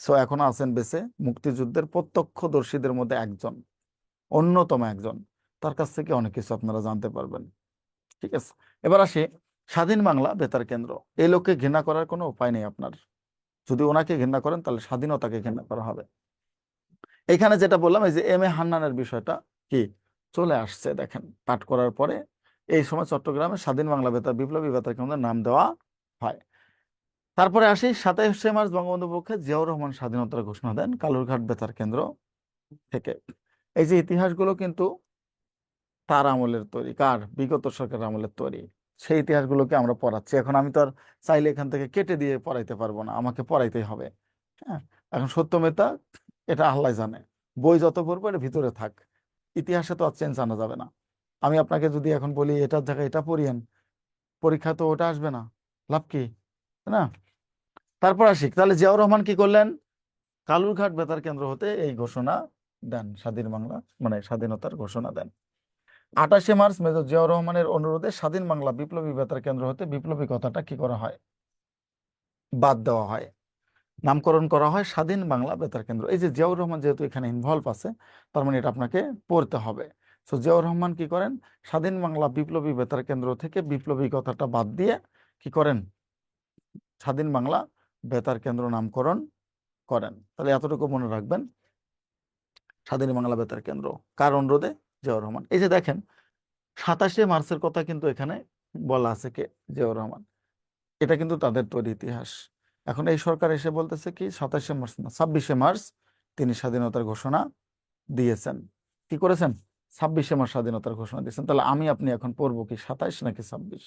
সো এখন আছেন বেঁচে, মুক্তিযুদ্ধের প্রত্যক্ষদর্শীদের মধ্যে একজন, অন্যতম একজন। তার কাছ থেকে অনেক কিছু আপনারা জানতে পারবেন। ঠিক আছে, এবার আসি স্বাধীন বাংলা বেতার কেন্দ্র। এই লোককে ঘৃণা করার কোনো উপায় নেই আপনার। যদি ওনাকে ঘৃণা করেন তাহলে স্বাধীনতাকে ঘৃণা করা হবে। এখানে যেটা বললাম, এই যে এম এ হান্নানের বিষয়টা কি চলে আসছে দেখেন পাঠ করার পরে। এই সময় চট্টগ্রামে স্বাধীন বাংলা বেতার বিপ্লবী বেতার কেন্দ্রের নাম দেওয়া হয়। তারপরে আসি 27শে মার্চ বঙ্গবন্ধুর পক্ষে জিয়াউর রহমান স্বাধীনতার ঘোষণা দেন কালুরঘাট বেতার কেন্দ্র থেকে। এই যে ইতিহাসগুলো কিন্তু তার আমলের তৈরি, কার বিগত সরকারের আমলের তৈরি। সেই ইতিহাসগুলোকে আমরা পড়াচ্ছি। এখন আমি তো আর চাইলে এখান থেকে কেটে দিয়ে পড়াইতে পারবো না, আমাকে পড়াইতেই হবে। হ্যাঁ, এখন সত্য মিথ্যা এটা আল্লাহ জানে। বই যত পড়বো এটা ভিতরে থাক, ইতিহাসে তো আর চেঞ্জ আনা যাবে না। আমি আপনাকে যদি এখন বলি এটার জায়গায় এটা পড়িয়েন, পরীক্ষা তো ওটা আসবে না, লাভ কি, তাই না? তারপর আসি, তাহলে জিয়াউর রহমান কি করলেন? কালুরঘাট বেতার কেন্দ্র হতে এই ঘোষণা দেন, স্বাধীন বাংলা মানে স্বাধীনতার ঘোষণা দেন। 28 মার্চ মেজর জিয়াউর রহমানের অনুরোধে স্বাধীন বাংলা বিপ্লবী বেতার কেন্দ্র হতে বিপ্লবী কথাটা কি করা হয়? বাদ দেওয়া হয়, নামকরণ করা হয় স্বাধীন বাংলা বেতার কেন্দ্র। এই যে জিয়াউর রহমান যেহেতু এখানে ইনভলভ আছে, তার মানে এটা আপনাকে পড়তে হবে। সো জিয়াউর রহমান কি করেন? স্বাধীন বাংলা বিপ্লবী বেতার কেন্দ্র থেকে বিপ্লবী কথাটা বাদ দিয়ে কি করেন? স্বাধীন বাংলা বেতার কেন্দ্র নামকরণ করেন। তাহলে এতটুকু মনে রাখবেন, স্বাধীন বাংলা বেতার কেন্দ্র কার অনুরোধে? জিয়াউর রহমান। এই যে দেখেন 27 মার্চের কথা কিন্তু এখানে বলা আছে, কে? জিয়াউর রহমান। এটা কিন্তু তাদের তৈরি ইতিহাস। এখন এই সরকার এসে বলতেছে কি 27 মার্চ না 26 মার্চ তিনি স্বাধীনতার ঘোষণা দিয়েছেন। কি করেছেন? 26 মার্চ স্বাধীনতার ঘোষণা দিয়েছেন। তাহলে আমি আপনি এখন পড়বো কি 27 নাকি 26?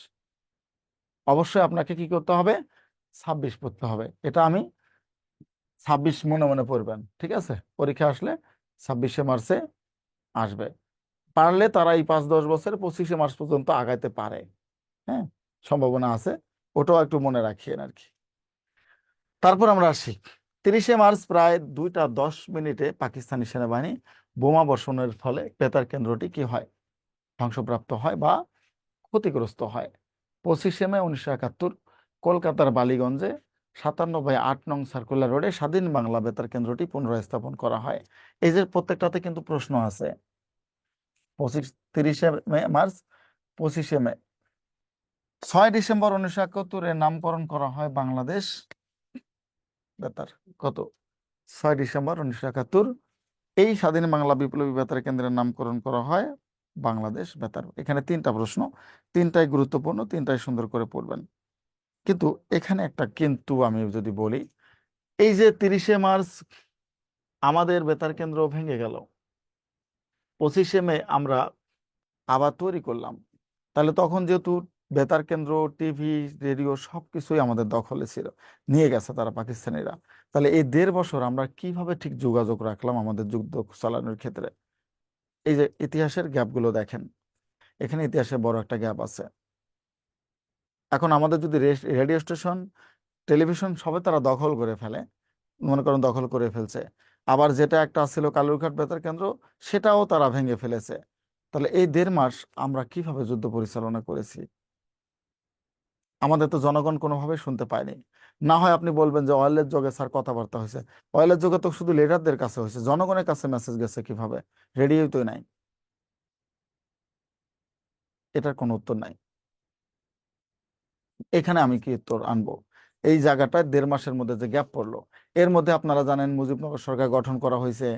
অবশ্যই আপনাকে কি করতে হবে? 26 পড়তে হবে। এটা আমি 26 মনে মনে পড়বেন, ঠিক আছে? পরীক্ষা আসলে 26 মার্চে আসবে। পারলে তারা এই 5-10 বছর 25 মার্চ পর্যন্ত আগাইতে পারে, হ্যাঁ, সম্ভাবনা আছে। ওটাও একটু মনে রাখিয়েন আর কি। তারপর আমরা আসি 30 মার্চ প্রায় 2টা 10 মিনিটে পাকিস্তানি সেনাবাহিনী বোমা বর্ষণের ফলে বেতার কেন্দ্রটি কি হয়? ধ্বংসপ্রাপ্ত হয় বা ক্ষতিগ্রস্ত হয়। 25 মে 1971 কলকাতার বালিগঞ্জে 57/8 নং সার্কুলার রোডে স্বাধীন বাংলা বেতার কেন্দ্রটি পুনরায় স্থাপন করা হয়। এই যে প্রত্যেকটাতে কিন্তু প্রশ্ন আছে। 30 মার্চ, 25 মে, 6 ডিসেম্বর 1971 নামকরণ করা হয় বাংলাদেশ বেতার। কত? 6 ডিসেম্বর 1971 এই স্বাধীন বাংলা বিপ্লবী বেতার কেন্দ্রের নামকরণ করা হয় বাংলাদেশ বেতার। এখানে 3টা প্রশ্ন, 3টাই গুরুত্বপূর্ণ, 3টাই সুন্দর করে পড়বেন। কিন্তু এখানে একটা কিন্তু আমি যদি বলি, এই যে 30 মার্চ আমাদের বেতার কেন্দ্র ভেঙে গেল, 25 মে আমরা আবার তৈরি করলাম, তাহলে তখন যেহেতু বেতার কেন্দ্র, টিভি, রেডিও সবকিছুই আমাদের দখলে ছিল, নিয়ে গেছে তারা পাকিস্তানিরা। তাহলে এই 1.5 বছর আমরা কিভাবে ঠিক যোগাযোগ রাখলাম আমাদের যুদ্ধ চালানোর ক্ষেত্রে? এই যে ইতিহাসের গ্যাপগুলো দেখেন, এখানে ইতিহাসে বড় একটা গ্যাপ আছে। এখন আমাদের যদি রেডিও স্টেশন, টেলিভিশন সবে তারা দখল করে ফেলে, মনে করেন দখল করে ফেলছে, আবার যেটা একটা ছিল কালুরঘাট বেতার কেন্দ্র সেটাও তারা ভেঙে ফেলেছে, তাহলে এই 1.5 মাস আমরা কিভাবে যুদ্ধ পরিচালনা করেছি? আমাদের তো জনগণ কোনোভাবে শুনতে পায়নি। না হয় আপনি বলবেন যে অয়েলের যুগে স্যার কথাবার্তা হয়েছে, অয়েলের যুগে তো শুধু লিডারদের কাছে হয়েছে, জনগণের কাছে মেসেজ গেছে কিভাবে? রেডিও তো নাই। এটার কোনো উত্তর নাই। এখানে আমি কি উত্তর আনবো? এই জায়গাটায় 1.5 মাসের মধ্যে যে গ্যাপ পড়লো, এর মধ্যে আপনারা জানেন মুজিবনগর সরকার গঠন করা হয়েছে,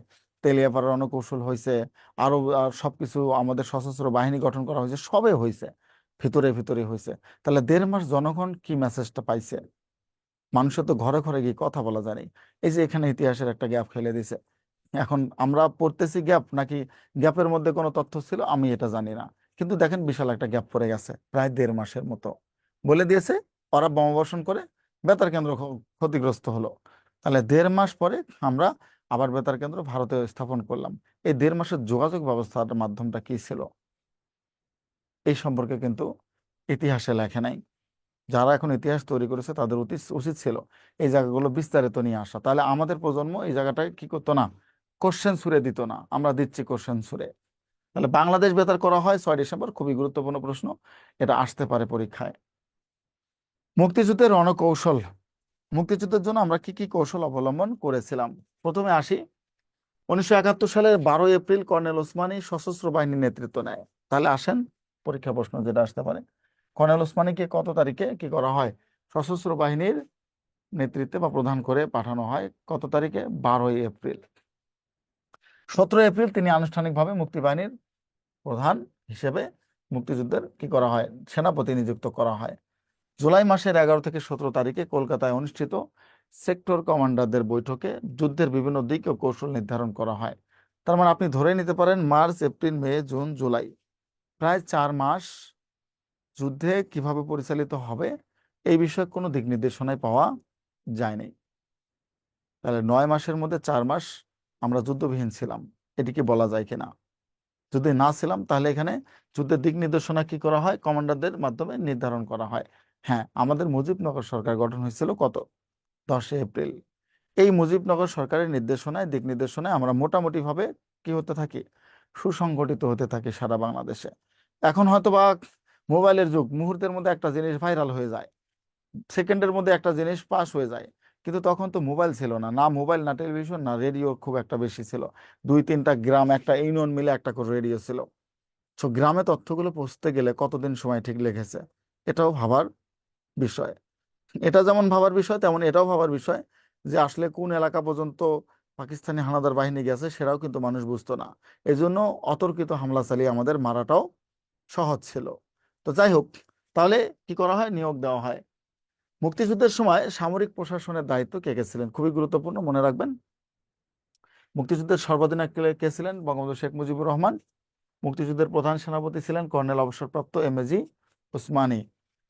তেলিয়াপাড়ার রণকৌশল হয়েছে, আরো সবকিছু আমাদের সশস্ত্র বাহিনী গঠন করা হয়েছে, সবে হয়েছে, ভিতরে ভিতরে হয়েছে। তাহলে 1.5 মাস জনগণ কি মেসেজটা পাইছে? মানুষের তো ঘরে ঘরে গিয়ে কথা বলা জানি। এই যে এখানে ইতিহাসের একটা গ্যাপ ফেলে দিছে। এখন আমরা পড়তেছি গ্যাপ, নাকি গ্যাপের মধ্যে কোনো তথ্য ছিল আমি এটা জানি না, কিন্তু দেখেন বিশাল একটা গ্যাপ পড়ে গেছে, প্রায় 1.5 মাসের মতো। বলে দিয়েছে ওরা বোমাবর্ষণ করে বেতার কেন্দ্র ক্ষতিগ্রস্ত হলো। তাহলে 1.5 মাস পরে আমরা আবার বেতার কেন্দ্র ভারতে স্থাপন করলাম। এই 1.5 মাসের যোগাযোগ ব্যবস্থার মাধ্যমটা কি ছিল? এই সম্পর্কে কিন্তু ইতিহাসে লেখে নাই। যারা এখন ইতিহাস তৈরি করেছে তাদের উচিত ছিল এই জায়গাগুলো বিস্তারিত নিয়ে আসা। তাহলে আমাদের প্রজন্ম এই জায়গাটায় কি করতো না? কোশ্চেন ছুড়ে দিত না। আমরা দিচ্ছি কোশ্চেন ছুড়ে। তাহলে বাংলাদেশ বেতার করা হয় 6 ডিসেম্বর, খুবই গুরুত্বপূর্ণ প্রশ্ন, এটা আসতে পারে পরীক্ষায়। মুক্তিযুদ্ধের রণকৌশল, মুক্তিযুদ্ধের জন্য আমরা কি কি কৌশল অবলম্বন করেছিলাম? প্রথমে আসি, 1971 সালের 12 এপ্রিল কর্নেল ওসমানী সশস্ত্র বাহিনীর নেতৃত্ব নেয়। তাহলে আসেন পরীক্ষা প্রশ্ন যেটা আসতে পারে, কর্নেল ওসমানীকে কত তারিখে কি করা হয়? সশস্ত্র বাহিনীর নেতৃত্বে বা প্রধান করে পাঠানো হয়। কত তারিখে? 12 এপ্রিল। 17 এপ্রিল তিনি আনুষ্ঠানিকভাবে মুক্তিবাহিনীর প্রধান হিসেবে মুক্তিযুদ্ধের কি করা হয়? সেনাপতি নিযুক্ত করা হয়। জুলাই মাসের 11 থেকে 17 তারিখে কলকাতায় অনুষ্ঠিত সেক্টর কমান্ডারদের বৈঠকে যুদ্ধের বিভিন্ন দিক ও কৌশল নির্ধারণ করা হয়। তার মানে আপনি ধরে নিতে পারেন মার্চ, এপ্রিল, মে, জুন, জুলাই প্রায় 4 মাস যুদ্ধে কিভাবে পরিচালিত হবে এই বিষয়ে কোনো দিক নির্দেশনাই পাওয়া যায়নি। তাহলে 9 মাসের মধ্যে 4 মাস আমরা যুদ্ধবিহীন ছিলাম, এটি কি বলা যায় কিনা? যদি না ছিলাম তাহলে এখানে যুদ্ধের দিক নির্দেশনা কি করা হয়? কমান্ডারদের মাধ্যমে নির্ধারণ করা হয়। হ্যাঁ, আমাদের মুজিবনগর সরকার গঠন হয়েছিল কত? 10 এপ্রিল। এই মুজিবনগর সরকারের নির্দেশনায়, দিক নির্দেশনায় আমরা মোটামুটি ভাবে কি হতে থাকি? সুসংগঠিত হতে থাকি সারা বাংলাদেশে। এখন হয়তো বা মোবাইলের যুগ, মুহূর্তের মধ্যে একটা জিনিস ভাইরাল হয়ে যায়, সেকেন্ডের মধ্যে একটা জিনিস পাস হয়ে যায়। কিন্তু তখন তো মোবাইল ছিল না, না মোবাইল, না টেলিভিশন, না রেডিও খুব একটা বেশি ছিল। 2-3টা গ্রাম, একটা ইউনিয়ন মিলে একটা করে রেডিও ছিল। তো গ্রামে তথ্যগুলো পৌঁছতে গেলে কতদিন সময় ঠিক লেগেছে, এটাও ভাবার বিষয়। এটা যেমন ভাবার বিষয়, তেমন এটাও ভাবার বিষয় যে আসলে কোন এলাকা পর্যন্ত পাকিস্তানি হানাদার বাহিনী গেছে সেটাও কিন্তু মানুষ বুঝতো না। এই জন্য অতর্কিত হামলা চালিয়ে আমাদের মারাটাও সহজ ছিল। তো যাই হোক, তাহলে কি করা হয়? নিয়োগ দেওয়া হয়। মুক্তিযুদ্ধের সময় সামরিক প্রশাসনের দায়িত্ব কে কে ছিলেন? খুবই গুরুত্বপূর্ণ, মনে রাখবেন। মুক্তিযুদ্ধের সর্বাধিনায়ক কে ছিলেন? বঙ্গবন্ধু শেখ মুজিবুর রহমান। মুক্তিযুদ্ধের প্রধান সেনাপতি ছিলেন কর্নেল অবসরপ্রাপ্ত এমএজি ওসমানী।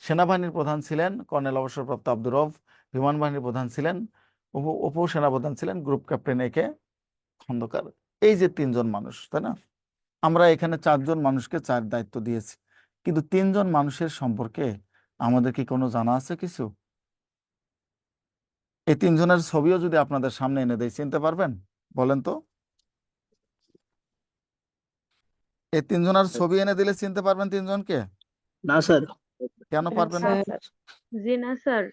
সেনাবাহিনীর প্রধান ছিলেন কর্নেল অবসরপ্রাপ্ত আব্দুর রউফ। বিমান বাহিনীর প্রধান ছিলেন, উপসেনাপ্রধান ছিলেন গ্রুপ ক্যাপ্টেন এ কে খন্দকার। এই যে 3জন মানুষ, তাই না? আমরা এখানে 4জন মানুষকে 4 দায়িত্ব দিয়েছি, কিন্তু 3জন মানুষের সম্পর্কে আমাদের কি কোনো জানা আছে কিছু? এই 3জনের ছবিও যদি আপনাদের সামনে এনে দেয়, চিনতে পারবেন? বলেন তো। এই 3জনের ছবি এনে দিলে চিনতে পারবেন 3জনকে? না স্যার। কেন পারবেন না? স্যার জি না স্যার,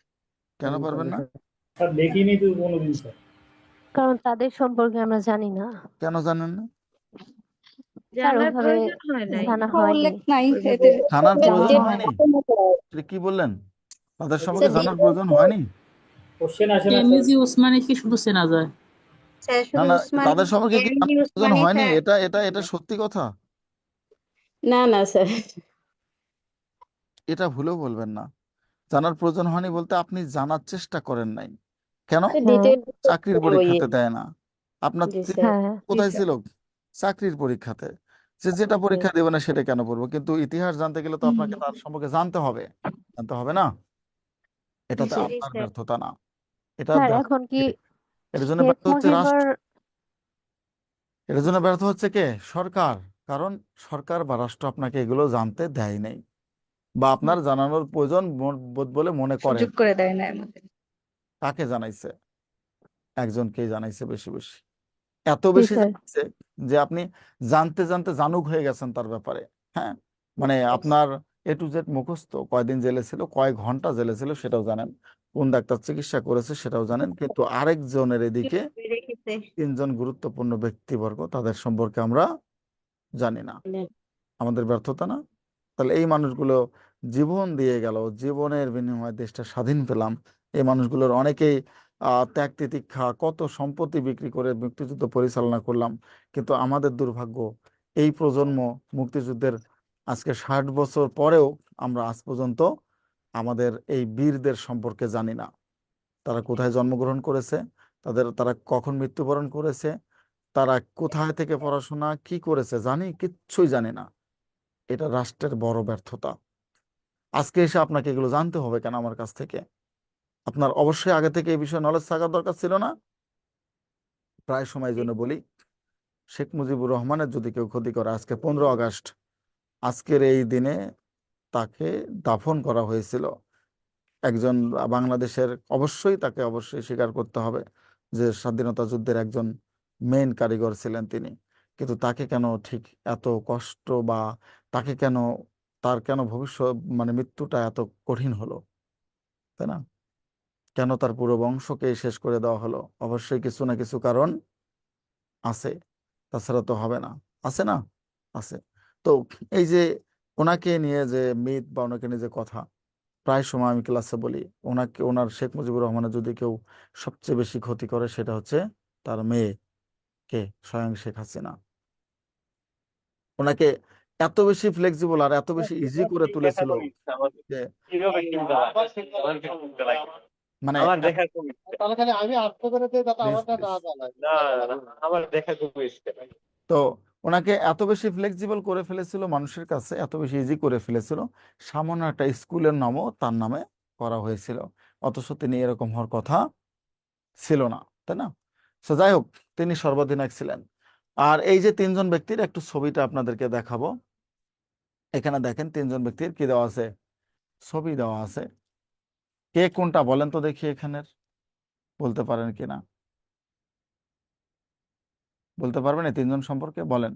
কেন পারবেন না? স্যার দেখিনি তো কোনোদিন স্যার। কারণ তাদের সম্পর্কে আমরা জানি না কেন জানেন না? স্যার, জানার ওইভাবে প্রয়োজন হয় নাই। জানা হয়নি। উল্লেখ নাই ওইভাবে এদের। জানার প্রয়োজন জানা হয়নি? এটা কি বললেন? তাদের সম্পর্কে স্যার, জানার প্রয়োজন হয়নি? কোশ্চেন আসে না স্যার। এমএজি ওসমানী কি শুধু চেনা যায়? স্যার না শুধু না, উসমানী, তাদের সম্পর্কে কি এমনি জানার প্রয়োজন উসমানী হয়নি? স্যার। এটা সত্যি কথা। না না স্যার। এটা ভুলেও বলবেন না। জানার প্রয়োজন হয়নি বলতে আপনি জানার চেষ্টা করেন নাই। কেন? হ্যাঁ ডিটেইল চাকরির পরীক্ষাতে দেয় না। আপনার জি চিন্তা স্যার। হ্যাঁ কোথায় ছিল? চাকরির পরীক্ষাতে। যেটা পরীক্ষা দেবে না সেটা কেন পড়বো? কিন্তু ইতিহাস জানতে গেলে তো আপনাকে তার সম্পর্কে জানতে হবে, জানতে হবে না? এটাতে জি আপনার স্যার। ব্যর্থতা না, এটা স্যার, ব্যর্থ এখন কি কে? এর জন্য শেখ ব্যর্থ হচ্ছে মুজিবুর রাষ্ট্র। এর জন্য ব্যর্থ হচ্ছে কে? সরকার। কারণ সরকার বা রাষ্ট্র আপনাকে এগুলো জানতে দেয় নাই, বা আপনার জানানোর প্রয়োজন বোধ বলে মনে করেন। সুযোগ করে দেয় না আমাদের। কাকে জানাইছে? একজনকেই জানাইছে বেশি বেশি। এত জি বেশি স্যার, জানাইছে যে আপনি জানতে জানতে জানুক হয়ে গেছেন তার ব্যাপারে। হ্যাঁ, মানে আপনার A to Z মুখস্থ। কয়দিন জেলে ছিল, কয় ঘন্টা জেলে ছিল সেটাও জানেন, কোন ডাক্তার চিকিৎসা করেছে সেটাও জানেন, কিন্তু আরেকজনের এদিকে কিভাবে রেখেছে? 3জন গুরুত্বপূর্ণ ব্যক্তিবর্গ, তাদের সম্পর্কে আমরা জানি না। আমাদের ব্যর্থতা না? তাহলে এই মানুষগুলো জীবন দিয়ে গেল, জীবনের বিনিময়ে দেশটা স্বাধীন পেলাম। এই মানুষগুলোর অনেকেই ত্যাগ তিতিক্ষা, কত সম্পত্তি বিক্রি করে মুক্তিযুদ্ধ পরিচালনা করলাম। কিন্তু আমাদের দুর্ভাগ্য, এই প্রজন্ম মুক্তিযুদ্ধের আজকে 60 বছর পরেও আমরা আজ পর্যন্ত আমাদের এই বীরদের সম্পর্কে জানি না। তারা কোথায় জন্মগ্রহণ করেছে, তারা কখন মৃত্যুবরণ করেছে, তারা কোথায় থেকে পড়াশোনা কি করেছে, কিচ্ছুই জানি না। এটা রাষ্ট্রের বড় ব্যর্থতা। আজকে এসে আপনাকে এগুলো জানতে হবে কেন আমার কাছ থেকে? আপনার অবশ্যই আগে থেকে এই বিষয়ে নলেজ থাকার দরকার ছিল না? প্রায় সময় জন্য বলি, শেখ মুজিবুর রহমানের যদি কেউ ক্ষতি করে, আজকে 15 আগস্ট, আজকের এই দিনে তাকে দাফন করা হয়েছিল একজন বাংলাদেশের, তাকে অবশ্যই স্বীকার করতে হবে যে স্বাধীনতা যুদ্ধের একজন মেইন কারিগর ছিলেন তিনি। কিন্তু তাকে কেন ঠিক এত কষ্ট, বা তাকে কেন, তার কেন ভবিষ্যৎ মানে মৃত্যুটা এত কঠিন হলো, তাই না? কেন তার পুরো বংশকে শেষ করে দেওয়া হলো? অবশ্যই কিছু না কিছু কারণ আছে, তাছাড়া তো হবে না। আছে না? আছে। তো এই যে ওনাকে নিয়ে যে মিথ বা ওনাকে নিয়ে যে কথা, প্রায় সময় আমি ক্লাসে বলি, শেখ মুজিবুর রহমানের যদি কেউ সবচেয়ে বেশি ক্ষতি করে সেটা হচ্ছে তার মেয়ে, কে? স্বয়ং শেখ হাসিনা। ওনাকে এত বেশি ফ্লেক্সিবল আর এত বেশি ইজি করে তুলেছিল যে কিভাবে চিনতে হয়? আমাকে চিনতে লাগে। মানে আমার দেখা কমে তাহলে খালি আমি আত্ম করে দিই, যাতে আমার প্লিজ কাছে না জানায়। না, না, আমার দেখা কমে তো ওনাকে এত বেশি ফ্লেক্সিবল করে ফেলেছিল মানুষের কাছে, এত বেশি ইজি করে ফেলেছিল, সামান্য একটা স্কুলের নামও তার নামে করা হয়েছিল, অথচ তিনি এরকম হওয়ার কথা ছিল না, তাই না? তো যাই হোক, তিনি সর্বাধিনায়ক ছিলেন। আর এই যে তিনজন ব্যক্তির একটু ছবিটা আপনাদেরকে দেখাবো। এখানে দেখেন তিনজন ব্যক্তির কি দেওয়া আছে, ছবি দেওয়া আছে। কে কোনটা বলেন তো দেখি, এখানের বলতে পারেন কিনা, বলতে পারবেন এই তিনজন সম্পর্কে বলেন।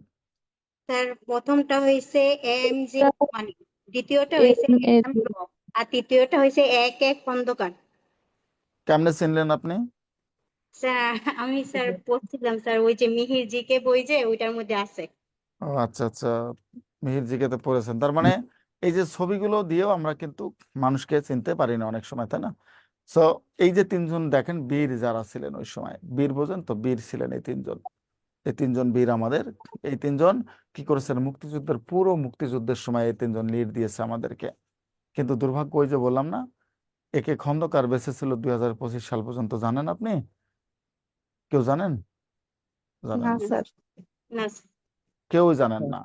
স্যার প্রথমটা হয়েছে এম.জি. নোমানী, দ্বিতীয়টা হয়েছে এম. র, আর তৃতীয়টা হয়েছে এক খন্দকার। কেমনে চিনলেন আপনি? স্যার আমি স্যার পড়ছিলাম স্যার, ওই যে মিহির জিকে বই যে ওইটার মধ্যে আছে। ও আচ্ছা আচ্ছা, মিহির জিকেতে পড়েছেন তার মানে। এই যে ছবিগুলো দিয়েও আমরা কিন্তু মানুষকে চিনতে পারি না অনেক সময়, তাই না? সো এই যে তিনজন দেখেন বীর যারা ছিলেন ওই সময়, বীর বোঝেন তো, বীর ছিলেন এই তিনজন। এই তিনজন বীর আমাদের, এই তিনজন কি করেছেন, মুক্তিযুদ্ধের পুরো মুক্তিযুদ্ধের সময় এই তিনজন লিড দিয়েছে আমাদেরকে। কিন্তু দুর্ভাগ্য, ওই যে বললাম না, একে খন্দকার বেঁচে ছিল 2025 সাল পর্যন্ত। জানেন আপনি? কেউ জানেন? জানেন না না? স্যার। না কেউ জানেন না।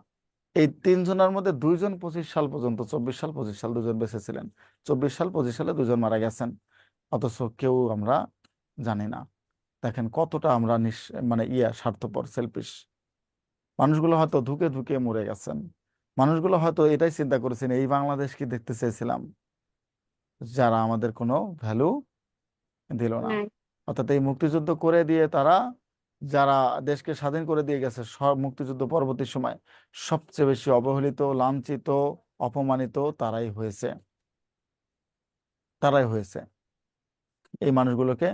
এই তিনজনের মধ্যে দুইজন 25 সাল পর্যন্ত, 24 সাল 25 সাল দুজন বেঁচে ছিলেন, 24 সাল 25 সালে দুজন মারা গেছেন, অথচ কেউ আমরা জানি না। দেখেন কতটা আমরা মানে স্বার্থপর, সেলফিশ। মানুষগুলো হয়তো ধুকে ধুকে মরে গেছেন, মানুষগুলো হয়তো এটাই চিন্তা করেছেন, এই বাংলাদেশ কি দেখতে চেয়েছিলাম, যারা আমাদের কোনো ভ্যালু দিল না। না অর্থাৎ এই মুক্তিযুদ্ধ করে দিয়ে তারা, যারা দেশকে স্বাধীন করে দিয়ে গেছে, সব মুক্তিযুদ্ধ পরবর্তী সময় সবচেয়ে বেশি অবহেলিত, লাঞ্ছিত, অপমানিত তারাই হয়েছে, তারাই হয়েছে। এই মানুষগুলোকে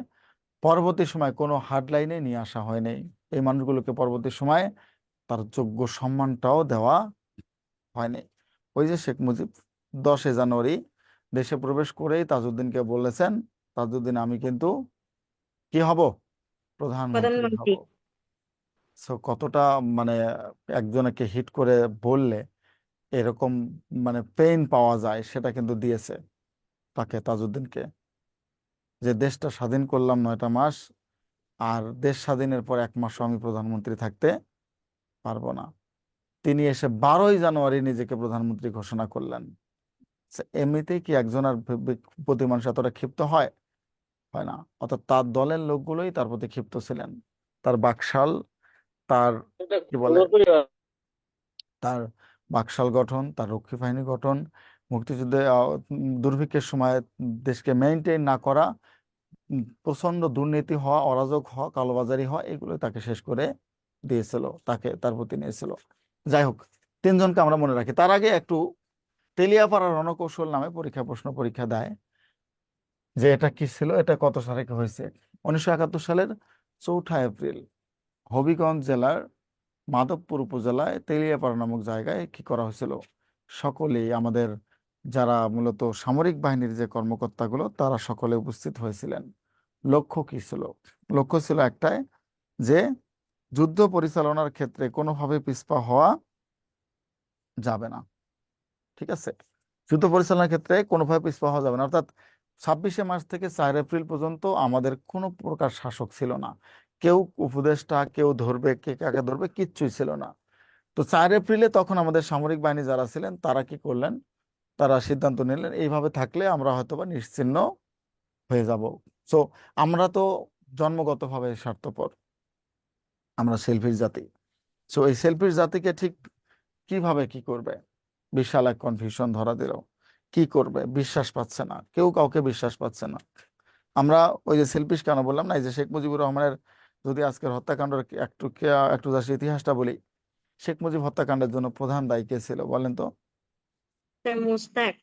পরবর্তী সময় কোনো হার্ডলাইনে নিয়ে আসা হয়নি। এই মানুষগুলোকে পরবর্তী সময় তার যোগ্য সম্মানটাও দেওয়া হয়নি। ওই যে শেখ মুজিব 10 জানুয়ারি দেশে প্রবেশ করেই তাজউদ্দিনকে বলেছেন, তাজউদ্দিন আমি কিন্তু কি হব, প্রধানমন্ত্রী হব। প্রধানমন্ত্রী। সো কতটা মানে একজনকে হিট করে বললে এরকম মানে পেইন পাওয়া যায়, সেটা কিন্তু দিয়েছে তাকে, তাজউদ্দিনকে, যে দেশটা স্বাধীন করলাম 9টা মাস, আর দেশ স্বাধীনের পর 1 মাসও আমি প্রধানমন্ত্রী থাকতে পারবো না। তিনি এসে 12ই জানুয়ারি নিজেকে প্রধানমন্ত্রী ঘোষণা করলেন। এমনিতেই কি একজন আর প্রতি মানুষ এতটা ক্ষিপ্ত হয়? হয় না। অর্থাৎ তার দলের লোকগুলোই তার প্রতি ক্ষিপ্ত ছিলেন। তার বাকশাল, তার কি বলে, তার বাকশাল গঠন, তার রক্ষী বাহিনী গঠন, মুক্তিযুদ্ধে দুর্ভিক্ষের সময় দেশকে মেইনটেইন না করা, প্রচন্ড দুর্নীতি হওয়া, অরাজক হওয়া, কালোবাজারি হওয়া, এগুলো তাকে শেষ করে দিয়েছিল, তাকে তার প্রতি নিয়েছিল। যাই হোক, তিনজনকে আমরা মনে রাখি। তার আগে একটু তেলিয়াপাড়া রণকৌশল নামে পরীক্ষা দেয়, যে এটা কি ছিল, এটা কত সালে হয়েছে। 1971 সালের 4 এপ্রিল হবিগঞ্জ জেলার মাধবপুর উপজেলায় তেলিয়াপাড়া নামক জায়গায় কি করা হয়েছিল, সকলেই আমাদের যারা মূলত সামরিক বাহিনীর যে কর্মকর্তাগুলো, তারা সকলে উপস্থিত হয়েছিলেন। লক্ষ্য কি ছিল? লক্ষ্য ছিল একটাই, যে যুদ্ধ পরিচালনার ক্ষেত্রে কোনোভাবে পিছপা হওয়া যাবে না। ঠিক আছে, যুদ্ধ পরিচালনার ক্ষেত্রে কোনোভাবে পিছপা হওয়া যাবে না। অর্থাৎ 26শে মার্চ থেকে 4 এপ্রিল পর্যন্ত আমাদের কোনো প্রকার শাসক ছিল না, কেউ উপদেষ্টা, কেউ ধরবে, কে কাকে ধরবে, কিচ্ছুই ছিল না। তো 4 এপ্রিলে তখন আমাদের সামরিক বাহিনী যারা ছিলেন, তারা কি করলেন, তারা সিদ্ধান্ত নিলেন এইভাবে থাকলে আমরা হয়তোবা নিশ্চিহ্ন হয়ে যাব। সো আমরা তো জন্মগতভাবে স্বার্থপর, আমরা সেলফিশ জাতি। সো এই সেলফিশ জাতিকে ঠিক কিভাবে কি করবে, বিশাল এক কনফিউশন ধরা দিল। কি করবে, বিশ্বাস পাচ্ছে না, কেউ কাউকে বিশ্বাস পাচ্ছে না। আমরা ওই যে সেলফিশ কেন বললাম না, এই যে শেখ মুজিবুর রহমানের, যদি আজকের হত্যাকাণ্ডের একটু জাস্ট ইতিহাসটা বলি, শেখ মুজিব হত্যাকাণ্ডের জন্য প্রধান দায়ী কে ছিল বলেন তো? স্যার মুস্তাক,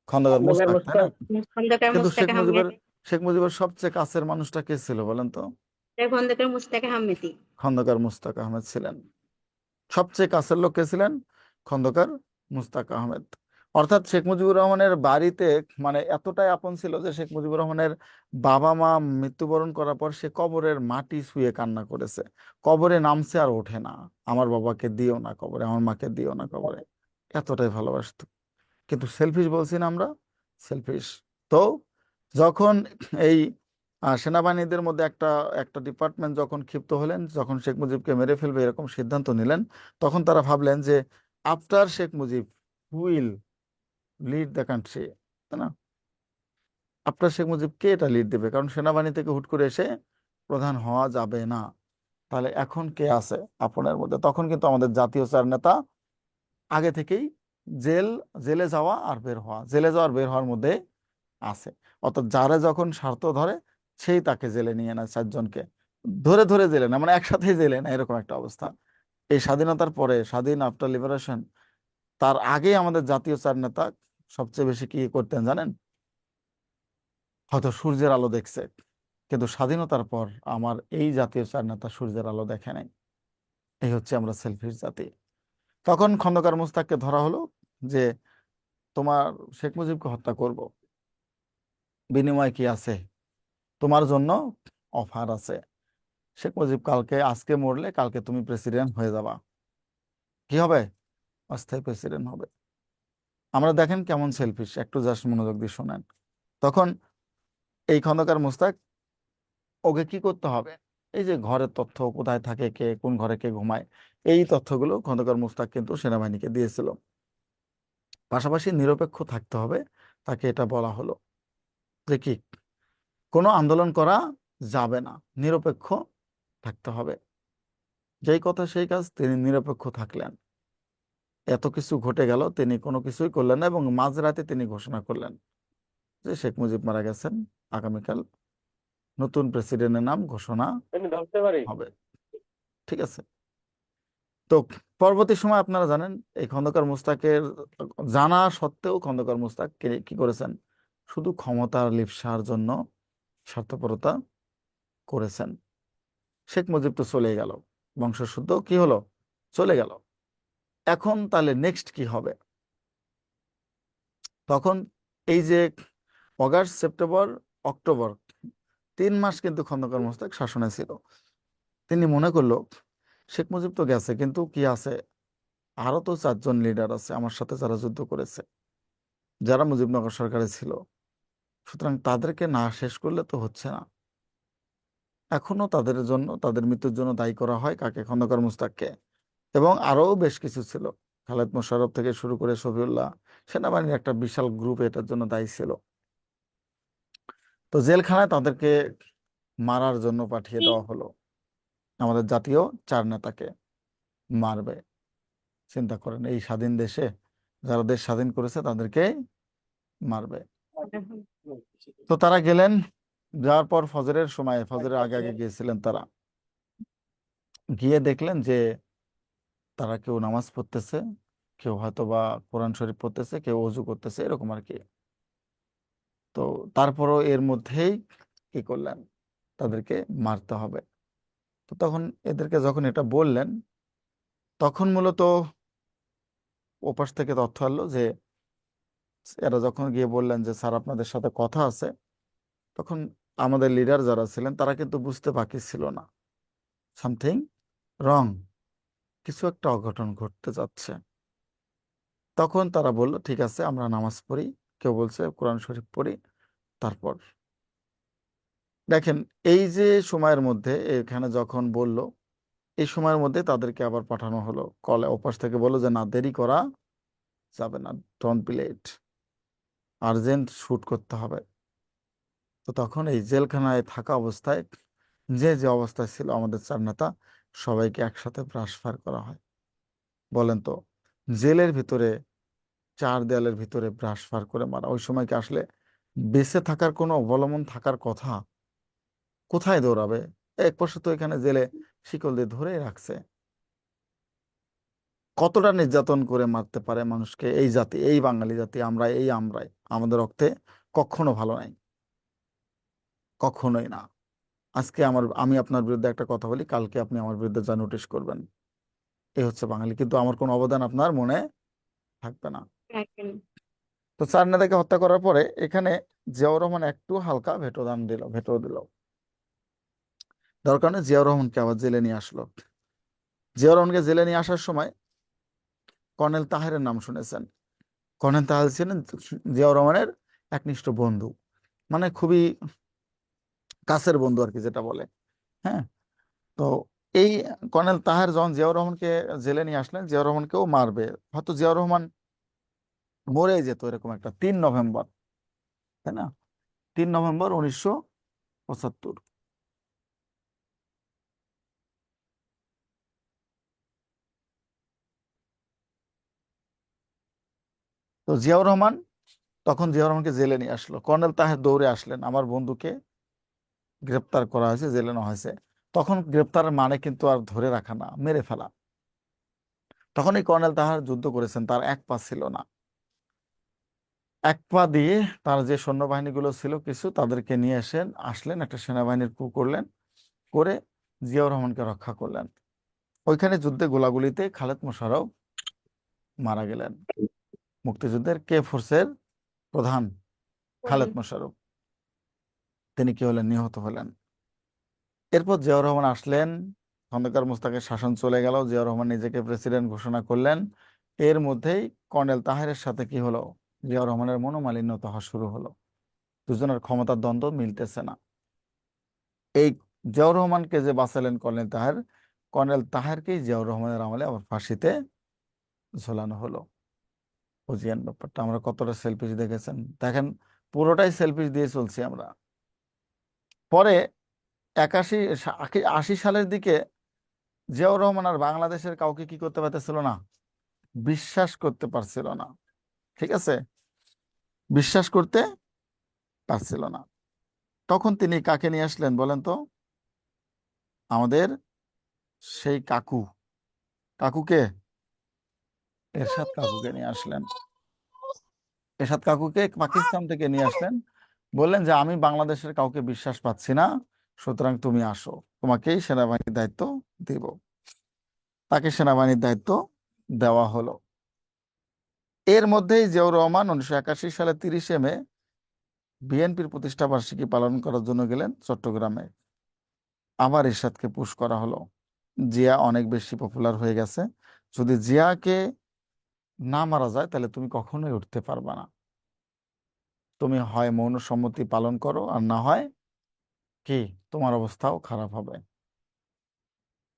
খন্দকার মুস্তাক, তাই না? খন্দকার কিন্তু মুস্তাক আহমেদ। শেখ মুজিবের সবচেয়ে কাছের মানুষটা কে ছিল বলেন তো? স্যার খন্দকার মুস্তাক আহমেদই। খন্দকার মুস্তাক আহমেদ ছিলেন। সবচেয়ে কাছের লোক কে ছিলেন? খন্দকার মুস্তাক আহমেদ। অর্থাৎ শেখ মুজিবুর রহমানের বাড়িতে মানে এতটাই আপন ছিল, যে শেখ মুজিবুর রহমানের বাবা মা মৃত্যুবরণ করার পর সে কবরের মাটি ছুঁয়ে কান্না করেছে, কবরে নামছে আর ওঠে না, আমার বাবাকে দিও না কবরে, আমার মাকে দিও না কবরে, এতটাই ভালোবাসতো। কিন্তু সেলফিশ বলছি না আমরা, সেলফিশ। তো যখন এই সেনাবাহিনীদের মধ্যে একটা একটা ডিপার্টমেন্ট যখন ক্ষিপ্ত হলেন, যখন শেখ মুজিবকে মেরে ফেলবে এরকম সিদ্ধান্ত নিলেন, তখন তারা ভাবলেন যে after Sheikh Mujib wheel lead the country, তাই না? আফটার শেখ মুজিব কে এটা লিড দেবে? কারণ সেনাবাহিনী থেকে হুট করে এসে প্রধান হওয়া যাবে না। তাহলে এখন কে আছে আপনার মধ্যে? তখন কিন্তু আমাদের জাতীয় চার নেতা আগে থেকেই জেলে যাওয়া আর বের হওয়া, জেলে যাওয়া আর বের হওয়ার মধ্যে আছে। অর্থাৎ যারা যখন স্বার্থ ধরে সেই তাকে জেলে নিয়ে নেয়, চারজনকে ধরে ধরে জেলে না, মানে একসাথেই জেলে না, এরকম একটা অবস্থা। এই স্বাধীনতার পরে, স্বাধীন আফটার লিবারেশন, তার আগে আমাদের জাতীয় চার নেতা সবচেয়ে বেশি কি করতেন জানেন? হয়তো সূর্যের আলো দেখছে, কিন্তু স্বাধীনতার পর আমার এই জাতীয় চার নেতা সূর্যের আলো দেখে নাই। এই হচ্ছে আমরা সেলফিশ জাতি। তখন খন্দকার মোস্তাককে ধরা হলো যে তোমার শেখ মুজিবকে হত্যা করব, বিনিময় কি আছে? তোমার জন্য অফার আছে। শেখ মুজিব আজকে মরলে কালকে তুমি প্রেসিডেন্ট হয়ে যাবা। কি হবে? অস্থায়ী প্রেসিডেন্ট হবে। আমরা দেখেন কেমন সেলফিশ, একটু জাস্ট মনোযোগ দিয়ে শোনেন। তখন এই খন্দকার মোস্তাক, ওকে কি করতে হবে? এই যে ঘরের তথ্য, কোথায় থাকে কে, কোন ঘরে কে ঘুমায়, এই তথ্যগুলো খন্দকার মোস্তাক কিন্তু সেনাবাহিনীকে দিয়েছিল। পাশাপাশি নিরপেক্ষ থাকতে হবে, তাকে এটা বলা হলো যে কি কোনো আন্দোলন করা যাবে না, নিরপেক্ষ থাকতে হবে। যেই কথা সেই কাজ, তিনি নিরপেক্ষ থাকলেন। এত কিছু ঘটে গেল, তিনি কোনো কিছুই করলেন না, এবং মাঝরাতে তিনি ঘোষণা করলেন যে শেখ মুজিব মারা গেছেন, আগামীকাল নতুন প্রেসিডেন্টের নাম ঘোষণা হবে। ঠিক আছে? তো পরবর্তী সময় আপনারা জানেন এই খন্দকার মুস্তাকের জানা সত্ত্বেও খন্দকার মুস্তাক কি করেছেন? শুধু ক্ষমতার লিপ্সার জন্য স্বার্থপরতা করেছেন। শেখ মুজিব তো চলে গেল, বংশশুদ্ধ কি হলো? চলে গেল। এখন তাহলে নেক্সট কি হবে? তখন এই যে অগাস্ট, সেপ্টেম্বর, অক্টোবর 3 মাস কিন্তু খন্দকার মোস্তাক শাসনে ছিল। তিনি মনে করলো শেখ মুজিব তো গেছে, কিন্তু কি আছে, আরো তো 4 জন লিডার আছে আমার সাথে যারা যুদ্ধ করেছে, যারা মুজিবনগর সরকারে ছিল। সুতরাং তাদেরকে না শেষ করলে তো হচ্ছে না। এখনো তাদের জন্য, তাদের মৃত্যুর জন্য দায়ী করা হয় কাকে? খন্দকার মুস্তাককে। এবং আরো বেশ কিছু ছিল, খালেদ মোশাররফ থেকে শুরু করে শফিউল্লাহ, সেনাবাহিনীর একটা বিশাল গ্রুপ এটার জন্য দায়ী ছিল। তো জেলখানায় তাদেরকে মারার জন্য পাঠিয়ে দেওয়া হলো। আমাদের জাতীয় 4 নেতাকে মারবে। চিন্তা করেন, এই স্বাধীন দেশে যারা দেশ স্বাধীন করেছে তাদেরকে মারবে। তো তারা গেলেন, যাওয়ার পর ফজরের সময়, ফজরের আগে আগে গিয়েছিলেন তারা, গিয়ে দেখলেন যে তারা কেউ নামাজ পড়তেছে, কেউ হয়তো বা কোরআন শরীফ পড়তেছে, কেউ ওযু করতেছে, এরকম আর কি। তো তারপরও এর মধ্যেই কি করলেন? তাদেরকে মারতে হবে। তো তখন এদেরকে যখন এটা বললেন, তখন মূলত ওপাশ থেকে তথ্য আসলো যে এরা যখন গিয়ে বললেন যে স্যার আপনাদের সাথে কথা আছে, তখন আমাদের লিডার যারা ছিলেন তারা কিন্তু বুঝতে বাকি ছিল না, সামথিং রং, কিছু একটা অঘটন ঘটতে যাচ্ছে। তখন তারা বলল ঠিক আছে আমরা নামাজ পড়ি, কেউ বলছে কোরআন শরীফ পড়ি। তারপর দেখেন এই যে সময়ের মধ্যে এখানে যখন বলল, এই সময়ের মধ্যে তাদেরকে আবার পাঠানো হলো কলে, ওপাশ থেকে বললো যে না, দেরি করা যাবে না, don't be late, urgent shoot করতে হবে। তো তখন এই জেলখানায় থাকা অবস্থায় যে যে অবস্থায় ছিল আমাদের 4 নেতা, সবাইকে একসাথে ট্রান্সফার করা হয়। বলেন তো, জেলের ভিতরে 4 দেয়ালের ভিতরে ট্রান্সফার করে মারা, ওই সময় কি আসলে বেঁচে থাকার কোনো অবলম্বন থাকার কথা? কোথায় দৌড়াবে? এক পাশে তো এখানে জেলে শিকল দিয়ে ধরে রাখছে। কতটা নির্যাতন করে মারতে পারে মানুষকে এই জাতি, এই বাঙালি জাতি, আমরাই, আমাদের রক্তে কখনো ভালো নাই, কখনোই না। আজকে আমি আপনার বিরুদ্ধে একটা কথা বলি, কালকে আপনি আমার বিরুদ্ধে যা নোটিশ করবেন, এই হচ্ছে বাঙালি, কিন্তু আমার কোনো অবদান আপনার মনে থাকবে না। রাখেন। তো 4 নেতাকে হত্যা করার পরে এখানে জিয়াউর রহমান একটু হালকা ভেটো দিল। দরকার নেই, জিয়াউর রহমানকে আবার জেলে নিয়ে আসলো। জিয়াউর রহমানকে জেলে নিয়ে আসার সময় কর্নেল তাহেরের নাম শুনেছেন। কর্নেল তাহের ছিলেন জিয়াউর রহমানের একনিষ্ঠ বন্ধু, মানে খুবই কাছের বন্ধু আর কি যেটা বলে। হ্যাঁ, তো এই কর্নেল তাহের যখন জিয়াউর রহমানকে জেলে নিয়ে আসলেন, জিয়াউর রহমানকেও মারবে, হয়তো জিয়াউর রহমান মরে যেত এরকম একটা 3 নভেম্বর, তাই না? 3 নভেম্বর 1975। তো জিয়াউর রহমান, তখন জিয়াউর রহমানকে জেলে নিয়ে আসলো, কর্নেল তাহের দৌড়ে আসলেন, আমার বন্ধুকে গ্রেপ্তার করা হয়েছে, জেলে নেওয়া হয়েছে। তখন গ্রেপ্তারের মানে কিন্তু আর ধরে রাখা না, মেরে ফেলা। তখন এই কর্নেল তাহার যুদ্ধ করেছেন, তার এক পা ছিল না। এক পা দিয়ে তার যে সৈন্যবাহিনীগুলো ছিল কিছু, তাদেরকে নিয়ে আসলেন, একটা সেনাবাহিনীর কূপ করলেন, করে জিয়াউর রহমানকে রক্ষা করলেন। ওইখানে যুদ্ধে গোলাগুলিতে খালেদ মোশাররফ মারা গেলেন। মুক্তিযুদ্ধের কে ফোর্সের প্রধান খালেদ মোশাররফ, তিনি কি হলেন? নিহত হলেন। এরপর জিয়াউর রহমান আসলেন, খন্দকার মোশতাকের শাসন চলে গেল, জিয়াউর রহমান নিজেকে প্রেসিডেন্ট ঘোষণা করলেন। এর মধ্যেই কর্নেল তাহেরের সাথে কি হলো? জিয়াউর রহমানের মনোমালিন্য হওয়া শুরু হলো, দুজনের ক্ষমতার দ্বন্দ্ব মিলতেছে না। এই জিয়াউর রহমানকে যে বাঁচালেন কর্নেল তাহের, কর্নেল তাহেরকেই জিয়াউর রহমানের আমলে আবার ফাঁসিতে ঝোলানো হলো। বুঝিয়েন ব্যাপারটা, আমরা কতটা সেলফিশ দেখেছেন, দেখেন পুরোটাই সেলফিশ দিয়ে চলছি আমরা। পরে 80 সালের দিকে জিয়াউর রহমান আর বাংলাদেশের কাউকে কি করতে পারতেছিল না, বিশ্বাস করতে পারছিল না। ঠিক আছে, বিশ্বাস করতে পারছিল না। তখন তিনি কাকে নিয়ে আসলেন বলেন তো? আমাদের সেই কাকুকে, এরশাদ কাকুকে নিয়ে আসলেন। এরশাদ কাকুকে পাকিস্তান থেকে নিয়ে আসলেন, বললেন যে আমি বাংলাদেশের কাউকে বিশ্বাস পাচ্ছি না, সুতরাং তুমি আসো, তোমাকেই সেনাবাহিনীর দায়িত্ব দিব। তাকে সেনাবাহিনীর দায়িত্ব দেওয়া হলো। এর মধ্যেই জিয়াউর রহমান 1981 সালে 30 মে বিএনপির প্রতিষ্ঠা বার্ষিকী পালন করার জন্য গেলেন চট্টগ্রামে। আবার এরশাদকে পুশ করা হলো, জিয়া অনেক বেশি পপুলার হয়ে গেছে, যদি জিয়াকে না মারা যায় তাহলে তুমি কখনোই উঠতে পারবে না, তুমি হয় মৌন সম্মতি পালন করো, আর না হয় কি তোমার অবস্থাও খারাপ হবে।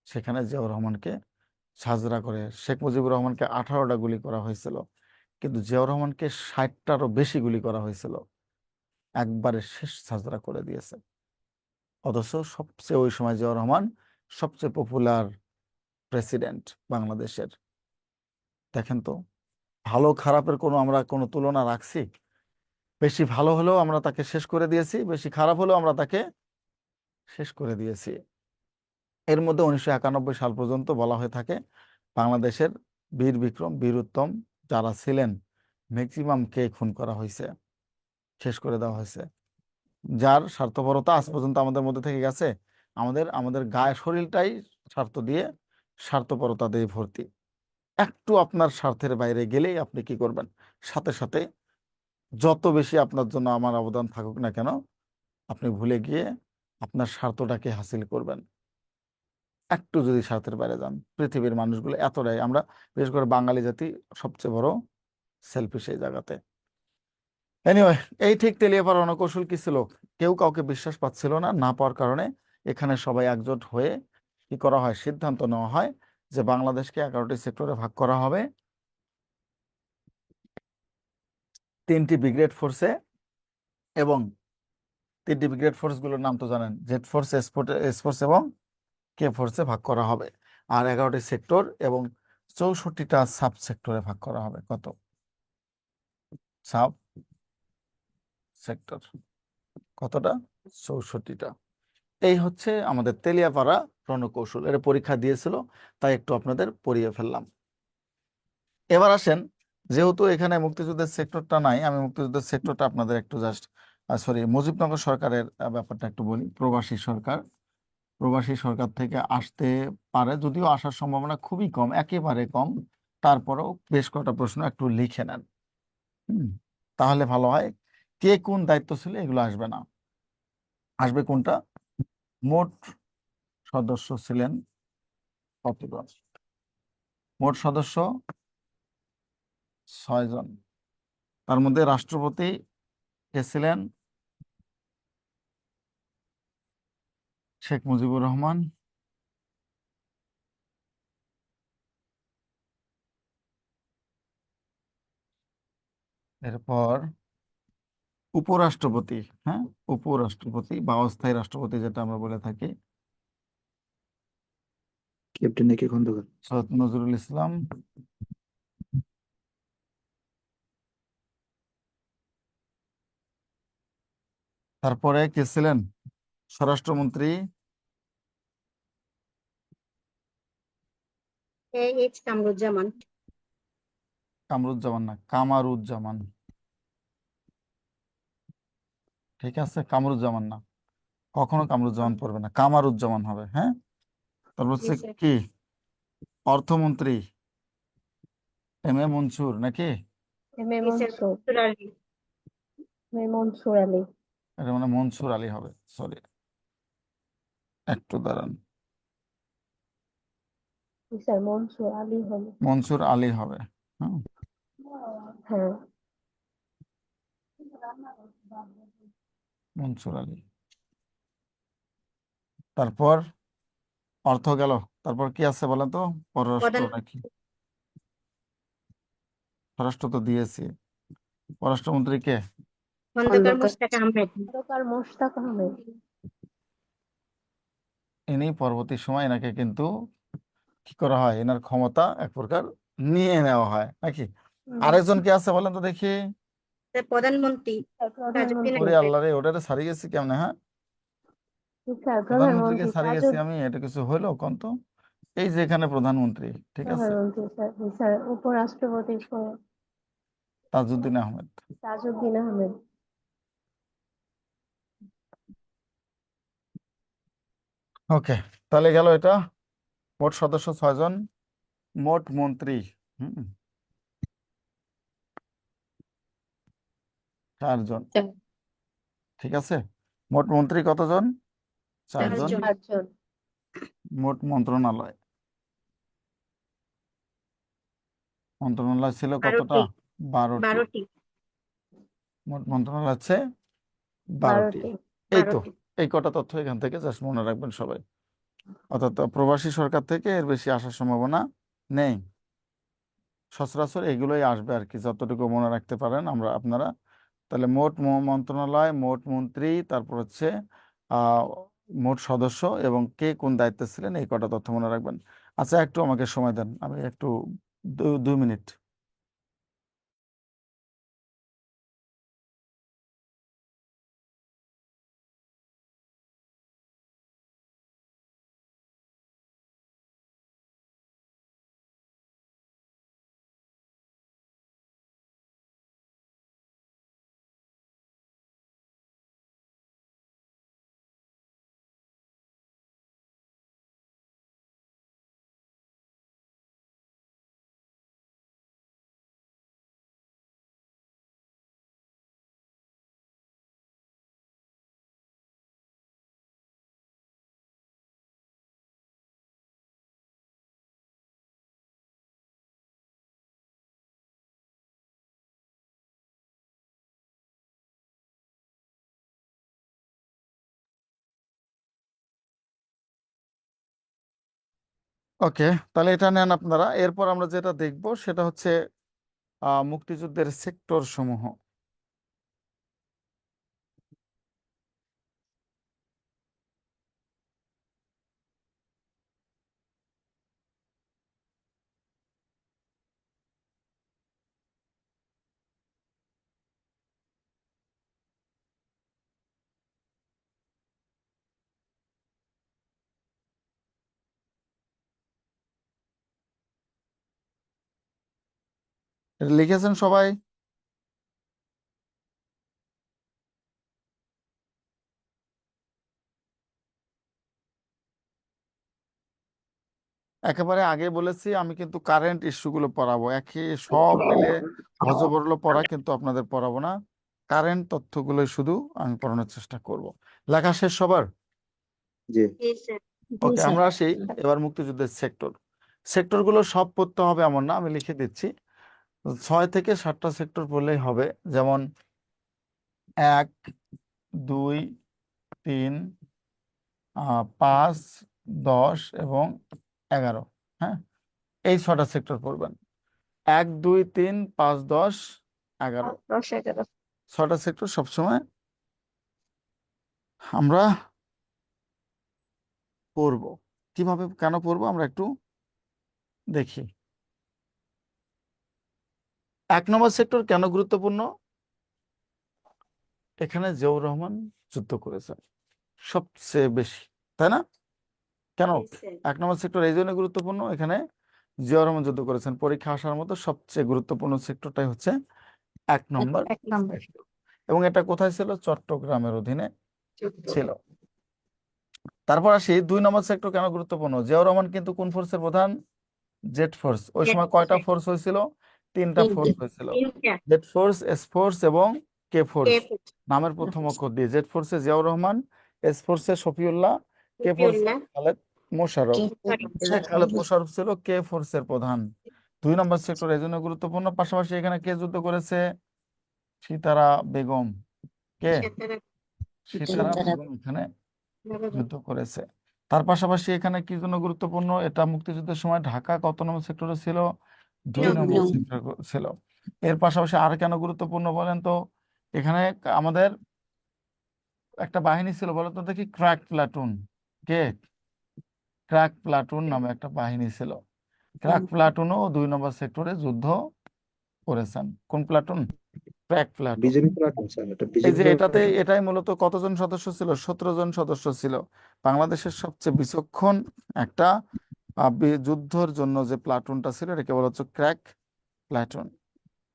সেখানে জিয়াউর রহমানকে সাজরা করে, শেখ মুজিবুর রহমানকে 18টা গুলি করা হয়েছিল, কিন্তু জিয়াউর রহমানকে 60টারও বেশি গুলি করা হয়েছিল, একবারে শেষ সাজরা করে দিয়েছে। অথচ সবচেয়ে ওই সময় জিয়াউর রহমান সবচেয়ে পপুলার প্রেসিডেন্ট বাংলাদেশের। দেখেন তো, ভালো খারাপের আমরা কোনো তুলনা রাখছি? বেশি ভালো হলেও আমরা তাকে শেষ করে দিয়েছি, বেশি খারাপ হলেও আমরা তাকে শেষ করে দিয়েছি। এর মধ্যে 1991 সাল পর্যন্ত বলা হয়ে থাকে বাংলাদেশের বীর বিক্রম বীর উত্তম যারা ছিলেন ম্যাক্সিমামকে খুন করা হয়েছে, শেষ করে দেওয়া হয়েছে। যার স্বার্থপরতা আজ পর্যন্ত আমাদের মধ্যে থেকে গেছে, আমাদের আমাদের গায়ে শরীরটাই স্বার্থ দিয়ে, স্বার্থপরতা দিয়ে ভর্তি। একটু আপনার স্বার্থের বাইরে গেলেই আপনি কি করবেন? সাথে সাথে যত বেশি আপনার জন্য আমার অবদান থাকুক না কেন, আপনি ভুলে গিয়ে আপনার স্বার্থটাকে হাসিল করবেন। একটু যদি স্বার্থের বাইরে যান, পৃথিবীর মানুষগুলো এতটাই, আমরা বিশেষ করে বাঙালি জাতি সবচেয়ে বড় সেলফিশ এই জায়গাতে। এনিওয়ে, এই ঠিক তেলিয়াপাড়ার রণকৌশল কি ছিল? কেউ কাউকে বিশ্বাস পাচ্ছিল না, না পাওয়ার কারণে এখানে সবাই একজোট হয়ে কি করা হয়, সিদ্ধান্ত নেওয়া হয় যে বাংলাদেশকে 11টি সেক্টরে ভাগ করা হবে, 3টি ব্রিগেড ফোর্সে, এবং 3টি ব্রিগেড ফোর্সগুলোর নাম তো জানেন, জেড ফোর্স, এস ফোর্স এবং কে ফোর্সে ভাগ করা হবে। আর 11টি সেক্টর এবং 64টা সাব সেক্টরে ভাগ করা হবে। কত সাব সেক্টর? কতটা? 64টা। এই হচ্ছে আমাদের তেলিয়াপাড়া রণকৌশল। এর পরীক্ষা দিয়েছিল, তাই একটু আপনাদের পড়িয়ে ফেললাম। এবার আসেন, যেহেতু এখানে মুক্তিযুদ্ধের সেক্টরটা নাই, আমি মুক্তিযুদ্ধের সেক্টরটা আপনাদের একটু জাস্ট, সরি, মুজিবনগর সরকারের ব্যাপারটা একটু বলি। প্রবাসী সরকার থেকে আসতে পারে, যদিও আসার সম্ভাবনা খুবই কম, একেবারে কম, তারপরেও বেশ কয়েকটা প্রশ্ন একটু লিখে নেন। তাহলে ভালো হয়। কে কোন দায়িত্ব ছিল এগুলো আসবে না, আসবে কোনটা? মোট সদস্য ছিলেন কতজন? মোট সদস্য 6 জন। তার মধ্যে রাষ্ট্রপতি কে ছিলেন? শেখ মুজিবুর রহমান, এরপর উপরাষ্ট্রপতি, হ্যাঁ, উপরাষ্ট্রপতি বা অস্থায়ী রাষ্ট্রপতি যেটা আমরা বলে থাকি, ক্যাপ্টেন একে খন্দকার। সৈয়দ নজরুল ইসলাম, তারপরে কে ছিলেন স্বরাষ্ট্রমন্ত্রী? এইচ কামরুজ্জামান। কামরুজ্জামান না, কামারুজ্জামান। ঠিক আছে, কামরুজ্জামান না, কখনো কামরুজ্জামান পড়বে না, কামারুজ্জামান হবে। হ্যাঁ, তারপর জি হচ্ছে স্যার। কি অর্থমন্ত্রী? এম এ মনসুর নাকি? M A G sir, Mansur, Mansur Ali. M A Mansur Ali. এটা মানে মনসুর আলী হবে, সরি, একটু দাঁড়ান, জি স্যার, মনসুর আলী হবে। মনসুর আলী হবে। হুম, হ্যাঁ, মনসুর আলী। তারপর অর্থ গেল, তারপর কি আছে বলেন তো? পররাষ্ট্র প্রধান নাকি? পররাষ্ট্র তো দিয়েছি। পররাষ্ট্রমন্ত্রী কে? খন্দকার মোশতাক আহমেদ। খন্দকার মোশতাক আহমেদ। ইনি পরবর্তী সময় এনাকে কিন্তু কি করা হয়, এনার ক্ষমতা এক প্রকার নিয়ে নেওয়া হয় নাকি? আরেকজন কে আছে বলেন তো দেখি? স্যার, প্রধানমন্ত্রী তাজউদ্দিন প্রধানমন্ত্রী। ওরে আহমেদ। আল্লাহ রে, ওটারে ছাড়িয়ে গেছি কেমনে? হ্যাঁ, জি স্যার, প্রধানমন্ত্রীকে প্রধানমন্ত্রী ছাড়িয়ে গেছি আমি, এটা কিছু হইলো কোন তো? এই যে এখানে প্রধানমন্ত্রী, ঠিক আছে, প্রধানমন্ত্রী স্যার, জি স্যার, উপরাষ্ট্রপতি তাজউদ্দিন আহমেদ। তাজউদ্দিন আহমেদ। ওকে, তাহলে গেল এটা। মোট সদস্য 6 জন, মোট মন্ত্রী হুম 4 জন। ঠিক আছে, মোট মন্ত্রী কতজন? 4 জন। 4 জন। 4 জন। মোট মন্ত্রণালয়, মন্ত্রণালয় ছিল কতটা? 12টি। 12টি। 12টি। মোট মন্ত্রণালয় আছে 12টি। 12টি। এই তো, 12টি। এই কটা তথ্য এখান থেকে জাস্ট মনে রাখবেন সবাই। অর্থাৎ প্রবাসী সরকার থেকে এর বেশি আসার সম্ভাবনা নেই, সচরাচর এগুলোই আসবে আর কি, যতটুকু মনে রাখতে পারেন আপনারা। তাহলে মোট মন্ত্রণালয়, মোট মন্ত্রী, তারপর হচ্ছে আহ মোট সদস্য এবং কে কোন দায়িত্বে ছিলেন, এই কটা তথ্য মনে রাখবেন। আচ্ছা, একটু আমাকে সময় দেন, আমি একটু 2 মিনিট। ওকে, তাহলে এটা নেন আপনারা। এরপর আমরা যেটা দেখব সেটা হচ্ছে মুক্তিযুদ্ধের সেক্টর সমূহ। এটা লিখেছেন সবাই? একেবারে আগে বলেছি আমি কিন্তু কারেন্ট ইস্যুগুলো পড়াবো, একে সব মিলে হজবরল পড়া কিন্তু আপনাদের পড়াবো না, কারেন্ট তথ্যগুলোই শুধু আমি পড়ানোর চেষ্টা করব। লেখা শেষ সবার? জি। জি স্যার। ওকে, আমরা আসি এবার মুক্তিযুদ্ধের সেক্টর। সেক্টরগুলো সব পড়তে হবে এমন না, আমি লিখে দিচ্ছি। 6 থেকে 7টা সেক্টর পড়লেই হবে, যেমন 1, 2, 3, 5, 10 এবং 11, হ্যাঁ, এই 6টা সেক্টর পড়বেন। 1, 2, 3, 5, 10, 11, 6টা সেক্টর সবসময় আমরা পড়বো। কিভাবে কেন পড়বো আমরা একটু দেখি। 1 নম্বর সেক্টর কেন গুরুত্বপূর্ণ? এখানে জিয়াউর রহমান যুদ্ধ করেছেন সবচেয়ে বেশি, তাই না? কেন 1 নম্বর সেক্টর এই জন্য গুরুত্বপূর্ণ? এখানে জিয়াউর রহমান যুদ্ধ করেছেন। পরীক্ষা আসার মতো সবচেয়ে গুরুত্বপূর্ণ সেক্টরটাই হচ্ছে 1 নম্বর সেক্টর। এবং এটা কোথায় ছিল? চট্টগ্রামের অধীনে ছিল। তারপর আসি 2 নম্বর সেক্টর কেন গুরুত্বপূর্ণ? জিয়াউর রহমান কিন্তু কোন ফোর্সের প্রধান? Z force. ওই সময় কয়টা ফোর্স হয়েছিল? 3টা ফোর্স হয়েছিল, জেড ফোর্স, এস ফোর্স এবং কে ফোর্স। নামের প্রথম অক্ষর দিয়ে জেড ফোর্সে জিয়াউর রহমান, এস ফোর্সে শফিউল্লাহ, কে ফোর্সে খালেদ মোশাররফ। এই যে খালেদ মোশাররফ ছিল কে ফোর্সের প্রধান। 2 নম্বর সেক্টর এই জন্য গুরুত্বপূর্ণ। পাশাপাশি এখানে কে যুদ্ধ করেছে? সিতারা বেগম। কে? সিতারা বেগম এখানে যুদ্ধ করেছে। তার পাশাপাশি এখানে কি জন্য গুরুত্বপূর্ণ? এটা মুক্তিযুদ্ধের সময় ঢাকা কত নম্বর সেক্টরে ছিল? 2 নম্বর সেক্টর ছিল। এর পাশাপাশি আর কেন গুরুত্বপূর্ণ বলেন তো? এখানে আমাদের একটা বাহিনী ছিল, বলো তো দেখি, ক্র্যাক প্লাটুন। কে? ক্র্যাক প্লাটুন নামে একটা বাহিনী ছিল। ক্র্যাক প্লাটুনও 2 নম্বর সেক্টরে যুদ্ধ করেছেন। কোন platoon? Crack platoon. BJP platoon sir, এটা এই বিজেপি যে এটাই মূলত কতজন সদস্য ছিল? 17 জন সদস্য ছিল। বাংলাদেশের সবচেয়ে বিচক্ষণ একটা যুদ্ধের জন্য যে প্লাটুনটা ছিল এটাকে বলা হচ্ছে ক্র্যাক প্লাটুন।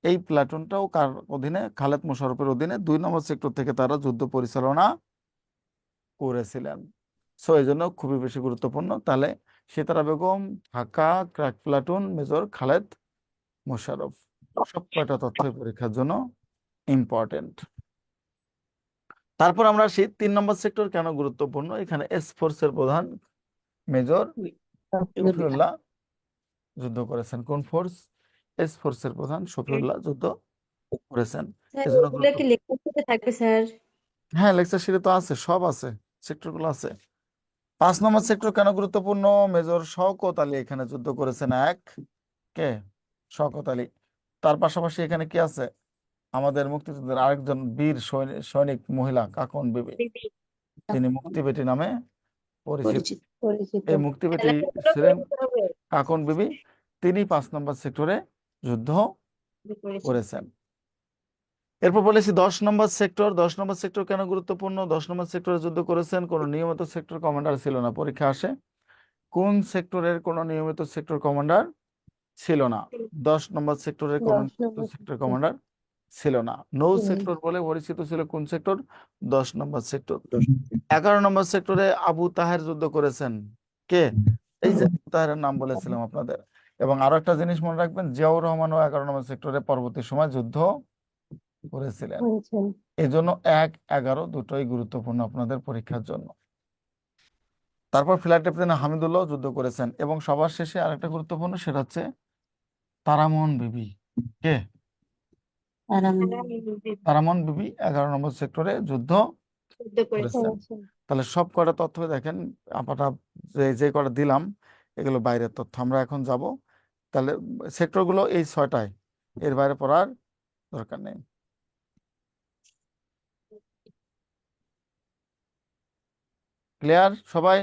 এই প্লাটুনটাও কার অধীনে? খালেদ মোশাররফের অধীনে 2 নম্বর সেক্টর থেকে তারা যুদ্ধ পরিচালনা করেছিলেন। সো এই জন্য খুবই বেশি গুরুত্বপূর্ণ। তাহলে Sitara Begum, Dhaka, crack platoon, major Khaled Mosharraf, সব কয়টা তথ্যই পরীক্ষার জন্য ইম্পর্টেন্ট। তারপর আমরা আসি 3 নম্বর সেক্টর কেন গুরুত্বপূর্ণ। এখানে এস ফোর্সের প্রধান মেজর শফিউল্লাহ যুদ্ধ করেছেন। কোন ফোর্স? এস ফোর্সের প্রধান শফিউল্লাহ যুদ্ধ করেছেন। এজন্য এগুলো কি লেখার সাথে থাকবে স্যার? হ্যাঁ, লেকচার শিটে তো আছে, সব আছে, সেক্টরগুলো আছে। 5 নম্বর সেক্টর কেন গুরুত্বপূর্ণ? মেজর শওকত আলী এখানে যুদ্ধ করেছেন। কে? শওকত আলী। তার পাশাপাশি এখানে কি আছে? আমাদের মুক্তিযুদ্ধের আরেকজন বীর সৈনিক মহিলা কাকন বিবি, তিনি মুক্তি বেটি নামে পরিচিত। এই মুক্তি বেটি ছিলেন কাকন বিবি। তিনি 5 নম্বর সেক্টরে যুদ্ধ করেছেন। এরপর বলেছি 10 নম্বর সেক্টর। 10 নম্বর সেক্টর কেন গুরুত্বপূর্ণ? 10 নম্বর সেক্টরে যুদ্ধ করেছেন কোন নিয়মিত সেক্টর কমান্ডার ছিল না। পরীক্ষা আসে কোন সেক্টরের কোন নিয়মিত সেক্টর কমান্ডার ছিল না। 10 নম্বর সেক্টরের কোন সেক্টর কমান্ডার ছিল না। নৌ সেক্টর বলে পরিচিত ছিল কোন সেক্টর? 10 নম্বর সেক্টর। 11 নম্বর সেক্টরে আবু তাহের যুদ্ধ করেছেন। কে? এই যে আবু তাহেরের নাম বলেছিলাম আপনাদের। এবং আরো একটা জিনিস মনে রাখবেন, জিয়াউর রহমানও 11 নম্বর সেক্টরে পরবর্তী সময় যুদ্ধ করেছিলেন। এই জন্য 1, 11 দুটোই গুরুত্বপূর্ণ আপনাদের পরীক্ষার জন্য। তারপর ফ্লাইট ক্যাপ্টেন হামিদুল্লাহ যুদ্ধ করেছেন। এবং সবার শেষে আরেকটা গুরুত্বপূর্ণ, সেটা হচ্ছে তারামন বিবি। কে? তারামন বিবি 11 নম্বর সেক্টরে যুদ্ধ করেছেন। তাহলে সব কটা তথ্য দেখেন, আমরা যে কটা দিলাম এগুলো বাইরের তথ্য। আমরা এখন যাব, তাহলে সেক্টরগুলো এই 6টায়, এর বাইরে পড়ার দরকার নেই। ক্লিয়ার সবাই?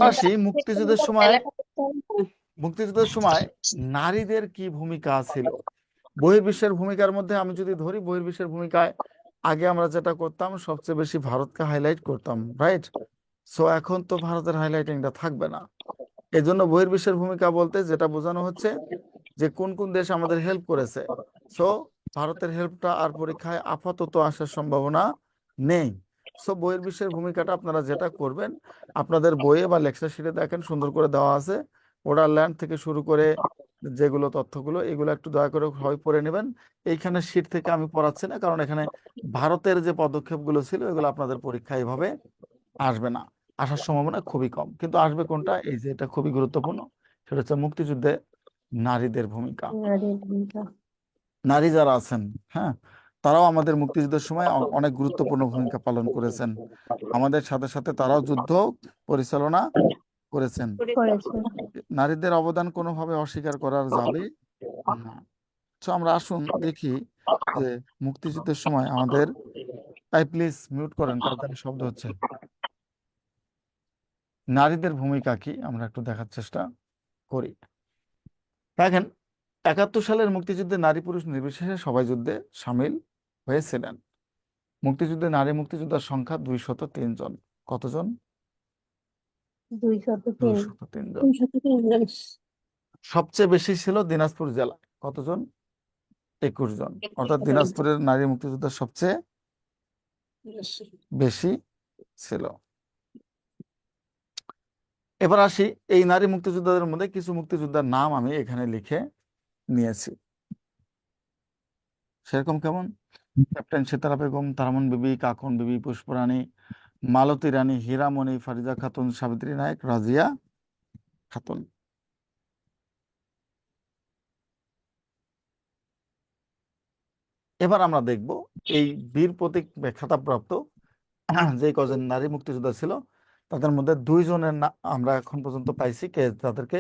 আসি মুক্তিযুদ্ধের সময় নারীদের কি ভূমিকা ছিল। বহির্বিশ্বের ভূমিকার মধ্যে আমি যদি ধরি, বহির্বিশ্বের ভূমিকায় আগে আমরা যেটা করতাম সবচেয়ে বেশি ভারতকে হাইলাইট করতাম, রাইট? সো এখন তো ভারতের হাইলাইটিংটা থাকবে না। এই জন্য বহির্বিশ্বের ভূমিকা বলতে যেটা বোঝানো হচ্ছে যে কোন কোন দেশ আমাদের হেল্প করেছে। সো ভারতের হেল্পটা আর পরীক্ষায় আপাতত আসার সম্ভাবনা নেই। সো বহির্বিশ্বের ভূমিকাটা আপনারা যেটা করবেন, আপনাদের বইয়ে বা লেকচার শিটে দেখেন সুন্দর করে দেওয়া আছে। ওডারল্যান্ড থেকে শুরু করে যেগুলো তথ্যগুলো, এগুলো একটু দয়া করে হয় পড়ে নেবেন। এইখানে শিট থেকে আমি পড়াচ্ছি না, কারণ এখানে ভারতের যে পদক্ষেপগুলো ছিল এগুলো আপনাদের পরীক্ষায় এভাবে আসবে না, আসার সম্ভাবনা খুবই কম। কিন্তু আসবে কোনটা? এই যে এটা খুবই গুরুত্বপূর্ণ, সেটা হচ্ছে মুক্তিযুদ্ধে নারীদের ভূমিকা। নারী যারা আছেন, হ্যাঁ, তারাও আমাদের মুক্তিযুদ্ধের সময় অনেক গুরুত্বপূর্ণ ভূমিকা পালন করেছেন। আমাদের সাথে সাথে তারাও যুদ্ধ পরিচালনা করেছেন। করেছে। নারীদের অবদান কোনোভাবে অস্বীকার করার যাবে না। তো আমরা আসুন দেখি যে মুক্তিযুদ্ধের সময় আমাদের, তাই প্লিজ মিউট করেন, কারণ এখানে শব্দ হচ্ছে। নারীদের ভূমিকা কি আমরা একটু দেখার চেষ্টা করি। দেখেন, 71 সালের মুক্তিযুদ্ধে নারী পুরুষ নির্বিশেষে সবাই যুদ্ধে সামিল হয়েছিলেন। মুক্তিযুদ্ধে নারী মুক্তিযোদ্ধার সংখ্যা 203 জন। কতজন? 203। 203 জন। সবচেয়ে বেশি ছিল দিনাজপুর জেলায়। কতজন? 21 জন। অর্থাৎ দিনাজপুরের নারী মুক্তিযোদ্ধা সবচেয়ে বেশি ছিল। এবার আসি, এই নারী মুক্তিযোদ্ধাদের মধ্যে কিছু মুক্তিযোদ্ধার নাম আমি এখানে লিখে নিয়েছি। সেরকম কেমন? ক্যাপ্টেন সিতারা বেগম, তারামন বিবি, কাকন বিবি, পুষ্পরানী, মালতী রানী, হীরামণি, ফারিজা খাতুন, সাবিত্রী নায়ক, রাজিয়া খাতুন। এবার আমরা দেখব এই বীর প্রতীক খেতাবপ্রাপ্ত যে কজন নারী মুক্তিযোদ্ধা ছিল তাদের মধ্যে 2 জনের আমরা এখন পর্যন্ত পাইছি তাদেরকে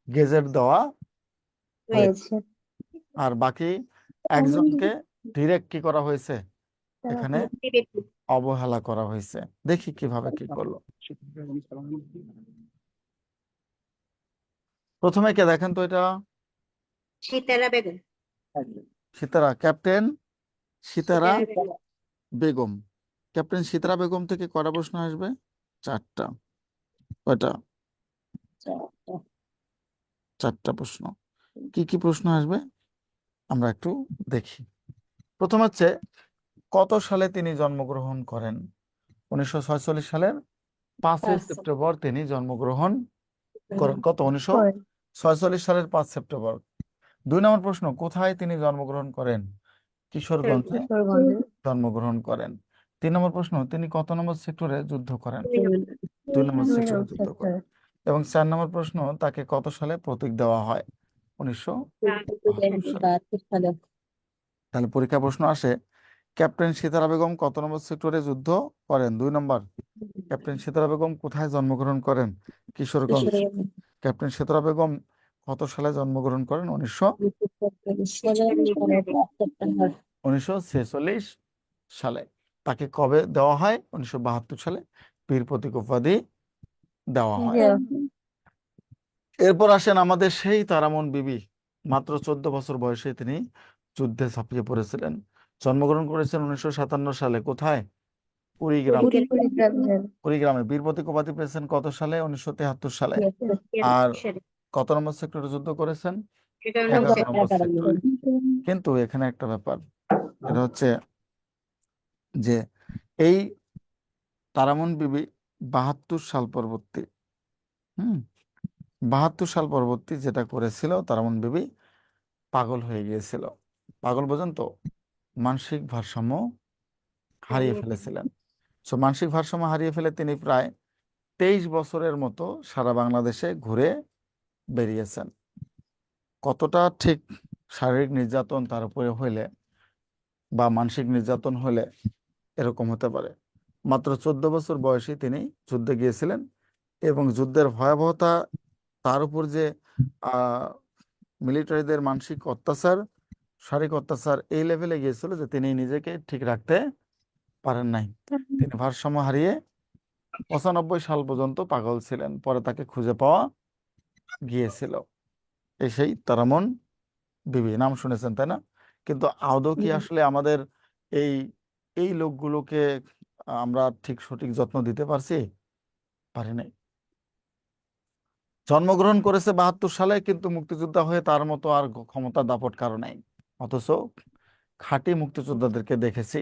গেজেট দেওয়া হয়েছে, হয়েছে। আর বাকি একজনকে ডিরেক্ট কি করা হয়েছে, এখানে অবহেলা করা হয়েছে। দেখি কিভাবে কি করলো। প্রথমে কে দেখেন তো, এটা সিতারা বেগম। সিতারা, ক্যাপ্টেন সিতারা সিতারা বেগম। বেগম। ক্যাপ্টেন সিতারা বেগম থেকে কয়টা প্রশ্ন আসবে? 4টা। কয়টা? 4টা প্রশ্ন। কি কি প্রশ্ন আসবে আমরা একটু দেখি। প্রথম হচ্ছে, কত সালে তিনি জন্মগ্রহণ করেন? 1946 সালের 5 সেপ্টেম্বর তিনি জন্মগ্রহণ করেন। কত? 1946 সালের 5 সেপ্টেম্বর। 2 নম্বর প্রশ্ন, কোথায় তিনি জন্মগ্রহণ করেন? কিশোরগঞ্জে কিশোরগঞ্জে। জন্মগ্রহণ করেন। 3 নম্বর প্রশ্ন, তিনি কত নম্বর সেক্টরে যুদ্ধ করেন? 2 নম্বর 2 সেক্টরে নম্বর যুদ্ধ করেন। সেক্টরে। এবং 4 নম্বর প্রশ্ন, তাকে কত সালে প্রতীক দেওয়া হয়? 1972 সালে। তাহলে পরীক্ষা প্রশ্ন আসে, ক্যাপ্টেন সিতারা বেগম কত নম্বর সেক্টরে যুদ্ধ করেন? 2 নম্বর। ক্যাপ্টেন সিতারা বেগম কোথায় জন্মগ্রহণ করেন? কিশোরগঞ্জ। ক্যাপ্টেন সিতারা বেগম কত সালে জন্মগ্রহণ করেন? 1946 সালে। তাকে কবে দেওয়া হয়? 1972 সালে বীর প্রতীক উপাধি দেওয়া হয়। এরপর আসেন আমাদের সেই তারামন বিবি। মাত্র 14 বছর বয়সে তিনি যুদ্ধে ঝাঁপিয়ে পড়েছিলেন। জন্মগ্রহণ করেছেন 1957 সালে। কোথায়? কুড়িগ্রাম। কুড়িগ্রামে। বীর প্রতীক উপাধি পেয়েছেন কত সালে? 1973 সালে। আর কত নম্বর সেক্টরে যুদ্ধ করেছেন? 11 নম্বর সেক্টরে। কিন্তু এখানে একটা ব্যাপার, এটা হচ্ছে যে এই তারামন বিবি 72 সাল পরবর্তী 72 সাল পরবর্তী যেটা করেছিল, তারামন বিবি পাগল হয়ে গিয়েছিল। পাগল বোঝেন তো? মানসিক ভারসাম্য হারিয়ে ফেলেছিলেন। মানসিক ভারসাম্য হারিয়ে ফেলে তিনি প্রায় 23 বছরের মতো সারা বাংলাদেশে ঘুরে বেরিয়েছেন। কতটা ঠিক শারীরিক নির্যাতন তার উপরে হইলে বা মানসিক নির্যাতন হলে এরকম হতে পারে। মাত্র 14 বছর বয়সে তিনি যুদ্ধে গিয়েছিলেন এবং যুদ্ধের ভয়াবহতা, তার উপর যে মিলিটারিদের মানসিক অত্যাচার, শারীরিক অত্যাচার এই লেভেলে গিয়েছিল যে তিনি নিজেকে ঠিক রাখতে পারেন নাই। তিনি ভারসাম্য হারিয়ে 95 সাল পর্যন্ত পাগল ছিলেন। পরে তাকে খুঁজে পাওয়া গিয়েছিল। সেই তারামন বিবি, নাম শুনেছেন তাই না? কিন্তু আদৌ কি আসলে আমাদের এই এই লোকগুলোকে আমরা ঠিক সঠিক যত্ন দিতে পারছি? পারি নাই। জন্মগ্রহণ করেছে 72 সালে, কিন্তু মুক্তিযোদ্ধা হয়ে তার মতো আর ক্ষমতা দাপট কারো নাই। অথচ খাঁটি মুক্তিযোদ্ধাদেরকে দেখেছি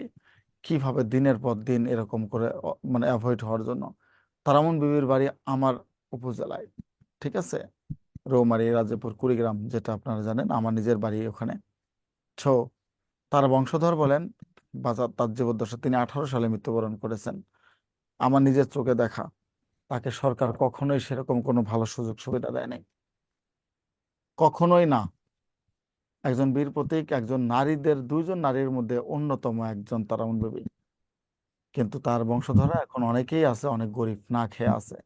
কিভাবে দিনের পর দিন এরকম করে মানে অ্যাভয়েড হওয়ার জন্য। তারামন বিবির বাড়ি আমার উপজেলায়, ঠিক আছে, রৌমারী, রাজীবপুর, কুড়িগ্রাম, যেটা আপনারা জানেন। আমার নিজের বাড়ি ওখানে। তো তার বংশধর বলেন বাজার তার জীবদ্দশা, তিনি 18 সালে মৃত্যুবরণ করেছেন। আমার নিজের চোখে দেখা। তাকে সরকার কখনোই সেরকম কোনো ভালো সুযোগ সুবিধা দেয় নাই, কখনোই না। একজন বীর প্রতীক, একজন নারীদের, দুইজন নারীর মধ্যে অন্যতম একজন তারামন বিবি। কিন্তু তার বংশধররা এখন অনেকেই আছে, অনেক গরিব, না খেয়ে আছে,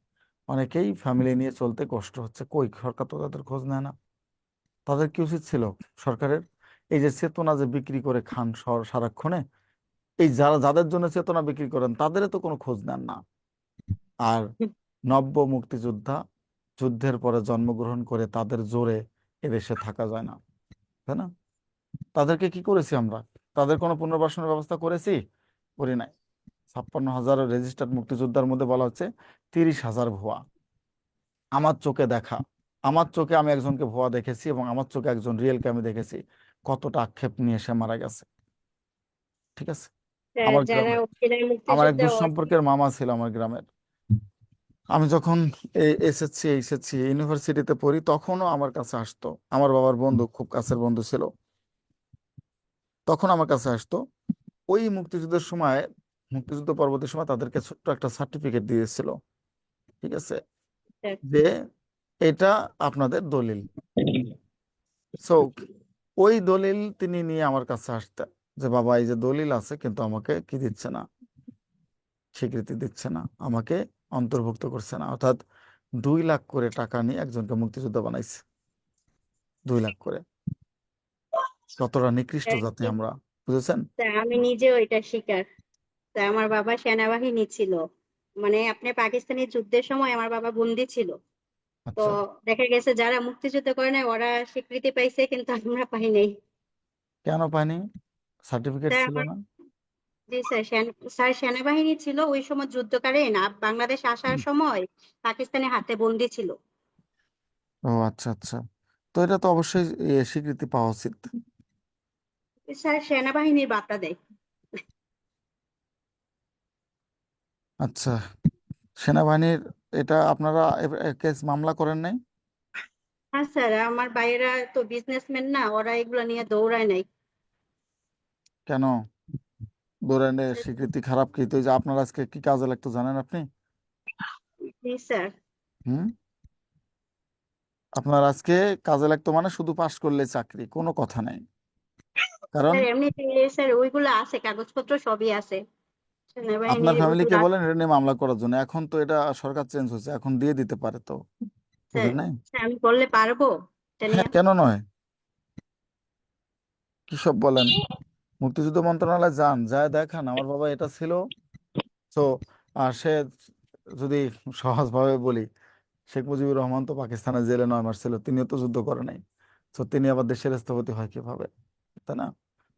অনেকেই ফ্যামিলি নিয়ে চলতে কষ্ট হচ্ছে। কই সরকার তো তাদের খোঁজ নেয় না। তাদের কি উচিত ছিল সরকারের, এই যে চেতনা যে বিক্রি করে খান সারাক্ষণে, এই যাদের জন্য চেতনা বিক্রি করেন তাদের তো কোনো খোঁজ নেন না। আর নব্য মুক্তিযোদ্ধা, যুদ্ধের পরে জন্মগ্রহণ করে, তাদের জোরে এদেশে থাকা যায় না, তাই না? তাদেরকে কি করেছি আমরা? তাদের কোনো পুনর্বাসনের ব্যবস্থা করেছি? করি নাই। 56,000 রেজিস্টার্ড মুক্তিযোদ্ধার মধ্যে বলা হচ্ছে 30,000 ভুয়া। আমার চোখে দেখা, আমার চোখে আমি একজনকে ভুয়া দেখেছি, এবং আমার চোখে একজন রিয়েলকে আমি দেখেছি কতটা আক্ষেপ নিয়ে সে মারা গেছে। ঠিক আছে, স্যার, আমার যারা গ্রামের, অরিজিনাল আমার এক মুক্তিযোদ্ধা দূর সম্পর্কের মামা ছিল আমার গ্রামের। আমি যখন এইচএসসি ইউনিভার্সিটিতে পড়ি, তখনও আমার কাছে আসতো, আমার বাবার বন্ধু, খুব কাছের বন্ধু ছিল, তখন আমার কাছে আসতো। ওই মুক্তিযুদ্ধের সময়, মুক্তিযুদ্ধ পরবর্তী সময় তাদেরকে ছোট্ট একটা সার্টিফিকেট দিয়েছিল, ঠিক আছে, স্যার, যে এটা আপনাদের দলিল। সো ওই দলিল তিনি নিয়ে আমার কাছে আসতেন, যে বাবা এই যে দলিল আছে, কিন্তু আমাকে কি দিচ্ছে না, স্বীকৃতি দিচ্ছে না, আমাকে অন্তর্ভুক্ত করছে না। অর্থাৎ 2 লাখ করে টাকা নিয়ে একজনকে মুক্তিযোদ্ধা বানাইছে, 2 লাখ করে। কতটা নিকৃষ্ট স্যার, জাতি আমরা, বুঝেছেন? স্যার, আমি নিজেও এটা শিকার। স্যার, আমার বাবা সেনাবাহিনী ছিল, মানে আপনি পাকিস্তানি যুদ্ধের সময় আমার বাবা বন্দী ছিল। তো আচ্ছা, দেখা গেছে যারা মুক্তিযুদ্ধ করে নাই ওরা স্বীকৃতি পাইছে, কিন্তু আমরা পাই নাই। কেন পায়নি? সার্টিফিকেট স্যার ছিল আমার, না? জি স্যার, স্যার সেনাবাহিনী ছিল ওই সময় যুদ্ধকালীন, বাংলাদেশ আসার সময় পাকিস্তানের হাতে বন্দী ছিল। ও আচ্ছা আচ্ছা, তো এটা তো অবশ্যই স্বীকৃতি পাওয়া উচিত। স্যার সেনাবাহিনীর বার্তা দেয়। আচ্ছা, সেনাবাহিনীর, এটা আপনারা কেস মামলা করেন নাই? হ্যাঁ স্যার, আমার ভাইয়েরা তো বিজনেসম্যান না, ওরা এগুলো নিয়ে দৌড়ায় নাই। কেন দৌড়ানে? স্বীকৃতি খারাপ কি? তো এই যে আপনার আজকে কি কাজে লাগতো জানেন আপনি? জি স্যার। হুম, আপনার আজকে কাজে লাগতো মানে শুধু পাশ করলে চাকরি, কোনো কথা নাই। কারণ স্যার এমনিতে স্যার ওইগুলো আছে, কাগজপত্র সবই আছে, আপনার সেনাবাহিনীর ওইগুলো ফ্যামিলিকে আছে। বলেন এটা নিয়ে মামলা করার জন্য। এখন তো এটা সরকার চেঞ্জ হয়েছে, এখন দিয়ে দিতে পারে তো, স্যার, বুঝেন নাই? স্যার আমি বললে পারবো এটা হ্যাঁ, নিয়ে? কেন নয়, কি সব বলেন। মুক্তিযুদ্ধ মন্ত্রণালয় যান, যায় দেখান আমার বাবা এটা ছিল। তো সে, যদি সহজভাবে বলি, শেখ মুজিবুর রহমান তো পাকিস্তানের জেলে 9 মাস ছিল, তিনিও তো যুদ্ধ করে নাই। তো তিনি আবার দেশের স্থপতি হয় কিভাবে, তাই না?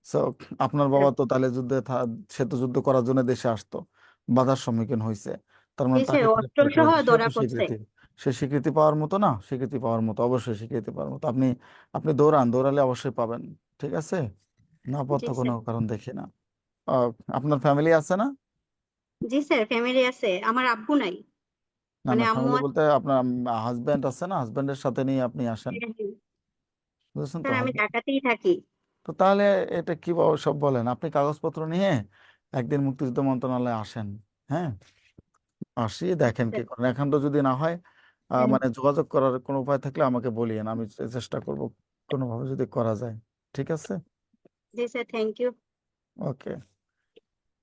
সো আপনার বাবা তো তাহলে সে তো যুদ্ধ করার জন্য দেশে আসতো, বাধার সম্মুখীন হয়েছে, তার মানে দেশে তাকে অস্ত্র গ্রেপ্তার করা সহ হয়েছে, সে ধরা তো পড়ছে। স্বীকৃতি, সে স্বীকৃতি পাওয়ার মতো না? স্বীকৃতি পাওয়ার মতো, অবশ্যই স্বীকৃতি পাওয়ার মতো। আপনি আপনি দৌড়ান, দৌড়ালে অবশ্যই পাবেন। ঠিক আছে, না পাওয়ার জি তো কোনো স্যার। কারণ দেখি না। আপনার ফ্যামিলি আছে না? জি স্যার, ফ্যামিলি আছে, আমার আব্বু নাই, না মানে না, আম্মু ফ্যামিলি আছে। বলতে আপনার হাজবেন্ড আছে না? হাজবেন্ডের সাথে নিয়ে আপনি আসেন, হ্যাঁ, হ্যাঁ। বুঝেছেন তো? স্যার আমি ঢাকাতেই থাকি। তো তাহলে এটা কি সব বলেন? আপনি কাগজপত্র নিয়ে একদিন মুক্তিযুদ্ধ মন্ত্রণালয়ে আসেন, হ্যাঁ, আসি দেখেন কি স্যার, করেন। এখন তো যদি না হয়, হ্যাঁ, মানে যোগাযোগ করার কোনো উপায় থাকলে আমাকে বলিয়েন, আমি চেষ্টা করব কোনোভাবে যদি করা যায়। ঠিক আছে, জি স্যার, থ্যাংক ইউ। ওকে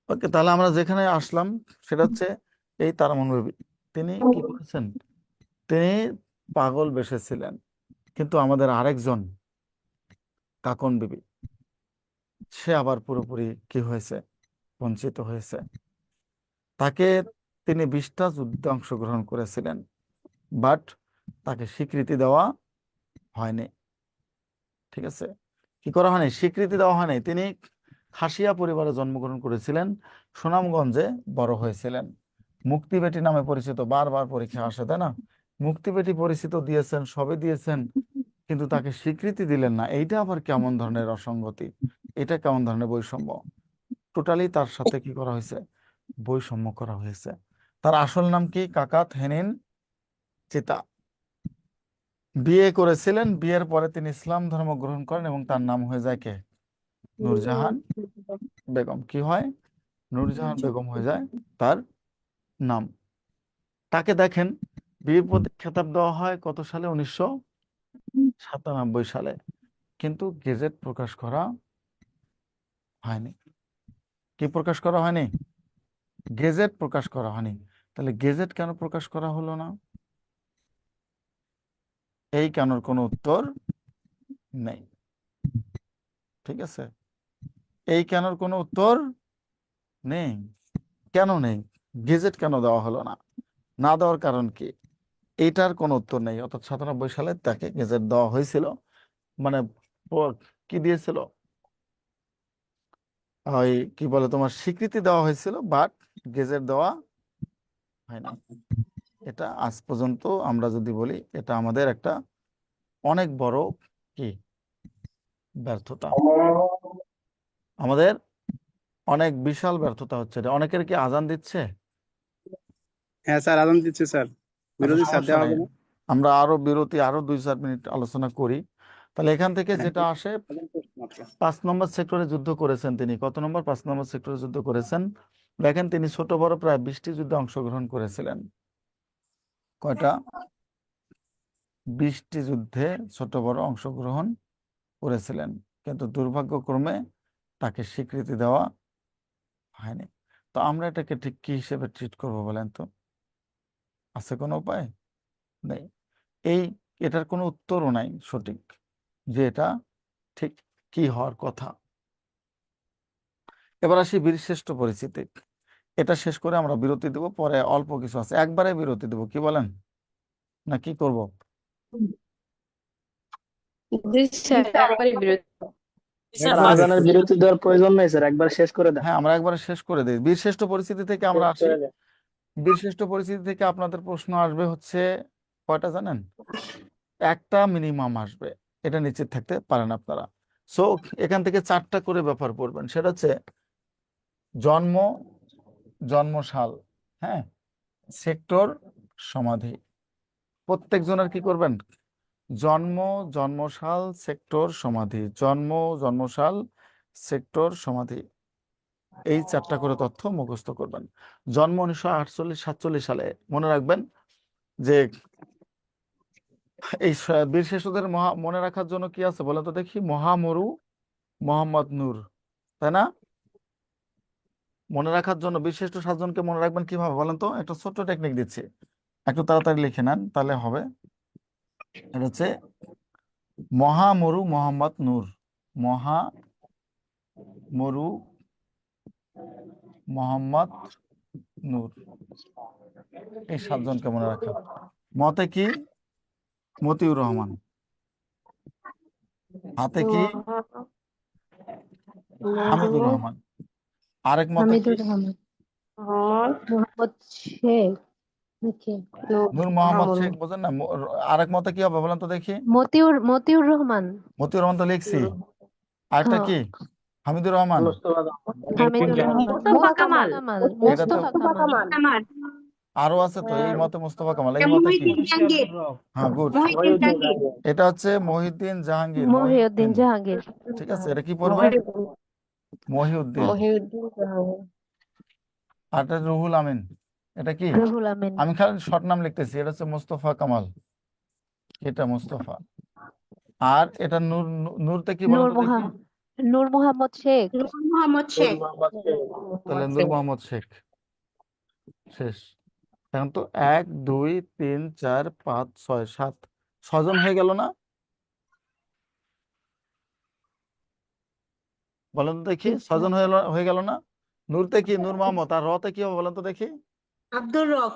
ওকে। তাহলে আমরা যেখানে আসলাম সেটা হচ্ছে এই তারামন বিবি। তিনি কি করেছেন? তিনি পাগল বেসেছিলেন, কিন্তু আমাদের আরেকজন কাকন বিবি, সে আবার পুরোপুরি কি হয়েছে, বঞ্চিত হয়েছে। তাকে, তিনি 20টা যুদ্ধে অংশগ্রহণ করেছিলেন, বাট তাকে স্বীকৃতি দেওয়া হয়নি। ঠিক আছে, কি করা হয়নি? স্বীকৃতি দেওয়া হয়নি। তিনি খাসিয়া পরিবারে জন্মগ্রহণ করেছিলেন, সুনামগঞ্জে বড় হয়েছিলেন। মুক্তিবেটি নামে পরিচিত, বারবার পরীক্ষা আসে, তাই না? মুক্তিবেটি পরিচিত দিয়েছেন, সবই দিয়েছেন, কিন্তু তাকে স্বীকৃতি দিলেন না। এইটা আবার কেমন ধরনের অসঙ্গতি, এটা কেমন ধরনের বৈষম্য? টোটালি তার সাথে কি করা হয়েছে? বৈষম্য করা হয়েছে। তার আসল নাম কি? কাকাত হেনিন চিতা। বিয়ে করেছিলেন, বিয়ের পরে তিনি ইসলাম ধর্ম গ্রহণ করেন, এবং তার নাম হয়ে যায় কে? নূরজাহান বেগম। কি হয়? নূরজাহান বেগম হয়ে যায় তার নাম। তাকে দেখেন, বীর প্রতীক খেতাব দেওয়া হয় কত সালে? 1997 সালে। কিন্তু গেজেট প্রকাশ করা হয়নি। কি প্রকাশ করা হয়নি? গেজেট প্রকাশ করা হয়নি। তাহলে গেজেট কেন প্রকাশ করা হলো না? এই কেনর কোনো উত্তর নেই। ঠিক আছে, এই কেনর কোনো উত্তর নেই। কেন নেই? গেজেট কেন দেওয়া হলো না? না দেওয়ার কারণ কি? এইটার কোনো উত্তর নেই। অর্থাৎ 97 সালে তাকে গেজেট দেওয়া হয়েছিল, মানে কি দিয়েছিল, ওই কি বলে তোমার স্বীকৃতি দেওয়া হয়েছিল, বাট গেজেট দেওয়া হয় না। এটা আজ পর্যন্ত আমরা যদি বলি, এটা আমাদের একটা অনেক বড় কি ব্যর্থতা, আমাদের অনেক বিশাল ব্যর্থতা হচ্ছে এটা। অনেকের কি আজান দিচ্ছে? হ্যাঁ স্যার, আদান দিচ্ছে স্যার। আচ্ছা, বিরোধী স্যার সমস্যা দেওয়া নেই, হবে না? আমরা আরো বিরতি আরো 2-4 মিনিট আলোচনা করি। তাহলে এখান থেকে যেটা আসে, আদান করছে মাত্র। 5 নম্বর সেক্টরে যুদ্ধ করেছেন তিনি। কত নম্বর? 5 নম্বর সেক্টরে যুদ্ধ করেছেন। দেখেন তিনি ছোট বড় প্রায় 20টি যুদ্ধে অংশগ্রহণ করেছিলেন। কয়টা? 20টি যুদ্ধে ছোট বড় অংশগ্রহণ করেছিলেন, কিন্তু দুর্ভাগ্যক্রমে তাকে স্বীকৃতি দেওয়া হয়নি। তো আমরা এটাকে ঠিক কি হিসেবে ট্রিট করব বলেন তো? আছে কোনো উপায়? নেই। এটার কোনো উত্তরও নাই সঠিক, যে এটা ঠিক কি হওয়ার কথা। এবার আসি বীরশ্রেষ্ঠ পরিচিতি। এটা শেষ করে আমরা বিরতি দেব, পরে অল্প কিছু আছে, একবারে বিরতি দেব, কি বলেন? না কি করব? জি স্যার, একবারই বিরতি। স্যার, আজানের বিরতি দেওয়ার প্রয়োজন নেই স্যার, একবার শেষ করে দেন। হ্যাঁ, আমরা একবারে শেষ করে দিই। বীরশ্রেষ্ঠ পরিস্থিতি থেকে আমরা আসি। বীরশ্রেষ্ঠ পরিস্থিতি থেকে আপনাদের প্রশ্ন আসবে হচ্ছে কয়টা জানেন? একটা মিনিমাম আসবে, এটা নিশ্চিত থাকতে পারেন আপনারা। সো এখান থেকে 4টা করে ব্যাপার পড়বেন। সেটা হচ্ছে জন্ম, জন্মসাল, হ্যাঁ, সেক্টর, সমাধি। প্রত্যেকজনের কি করবেন? জন্ম, জন্মসাল, সেক্টর, সমাধি। জন্ম, জন্মসাল, সেক্টর, সমাধি, এই 4টা করে তথ্য মুখস্থ করবেন। জন্ম 1948-47 সালে। মনে রাখবেন যে এই বীরশ্রেষ্ঠদের মনে রাখার জন্য কি আছে বলেন তো দেখি? মহামরু মোহাম্মদ নূর, তাই না? মনে রাখার জন্য বীরশ্রেষ্ঠ 7জনকে মনে রাখবেন কিভাবে বলেন তো? একটা ছোট্ট টেকনিক দিচ্ছি, একটু তাড়াতাড়ি লিখে নেন, তাহলে হবে। এটা হচ্ছে মহামরু মোহাম্মদ নূর, মহামরু মোহাম্মদ নূর, এই 7জনকে মনে রাখা। মতে কি? মতিউর রহমান। হাতে কি? হামিদুর রহমান। আরেক মতে কি? হামিদুর রহমান, মোহাম্মদ শেখ, নাকি নূর মোহাম্মদ শেখ, বোঝেন না? আরেক মতে কি হবে বলেন তো দেখি? মতিউর রহমান। মতিউর রহমান তো লিখছি, আরেকটা হ্যাঁ, কি? হামিদুর রহমান। হামিদুর রহমান, মোস্তফা কামাল। এটা তো মোস্তফা কামাল। আমার আরো আছে তো, এই মতে মোস্তফা কামাল, এই মতে কি? মহিউদ্দিন জাহাঙ্গীর। হ্যাঁ, গুড। মহিউদ্দিন জাহাঙ্গীর। এটা হচ্ছে মহিউদ্দিন জাহাঙ্গীর, মহিউদ্দিন মহিউদ্দিন। জাহাঙ্গীর। ঠিক আছে, এটা কি পড়বে? মহিউদ্দিন। মহিউদ্দিন জাহাঙ্গীর। আর এটা রুহুল আমিন। এটা কি? রুহুল আমিন। আমি খালি শর্ট নাম লিখতেছি, এটা হচ্ছে মোস্তফা কামাল, এটা মোস্তফা। আর এটা নূর, নূরতে কি বলেন তো দেখি? নূর মোহাম্মদ শেখ। নূর মোহাম্মদ শেখ। তাহলে নূর মোহাম্মদ শেখ শেষ। এখন তো 1 2 3 4 5 6 7 6জন হয়ে গেল না? বলেন তো দেখি, 6জন হয়ে গেল না? নূরতে কি? নূর মোহাম্মদ। আর রতে কি হবে বলেন তো দেখি? আব্দুর রব।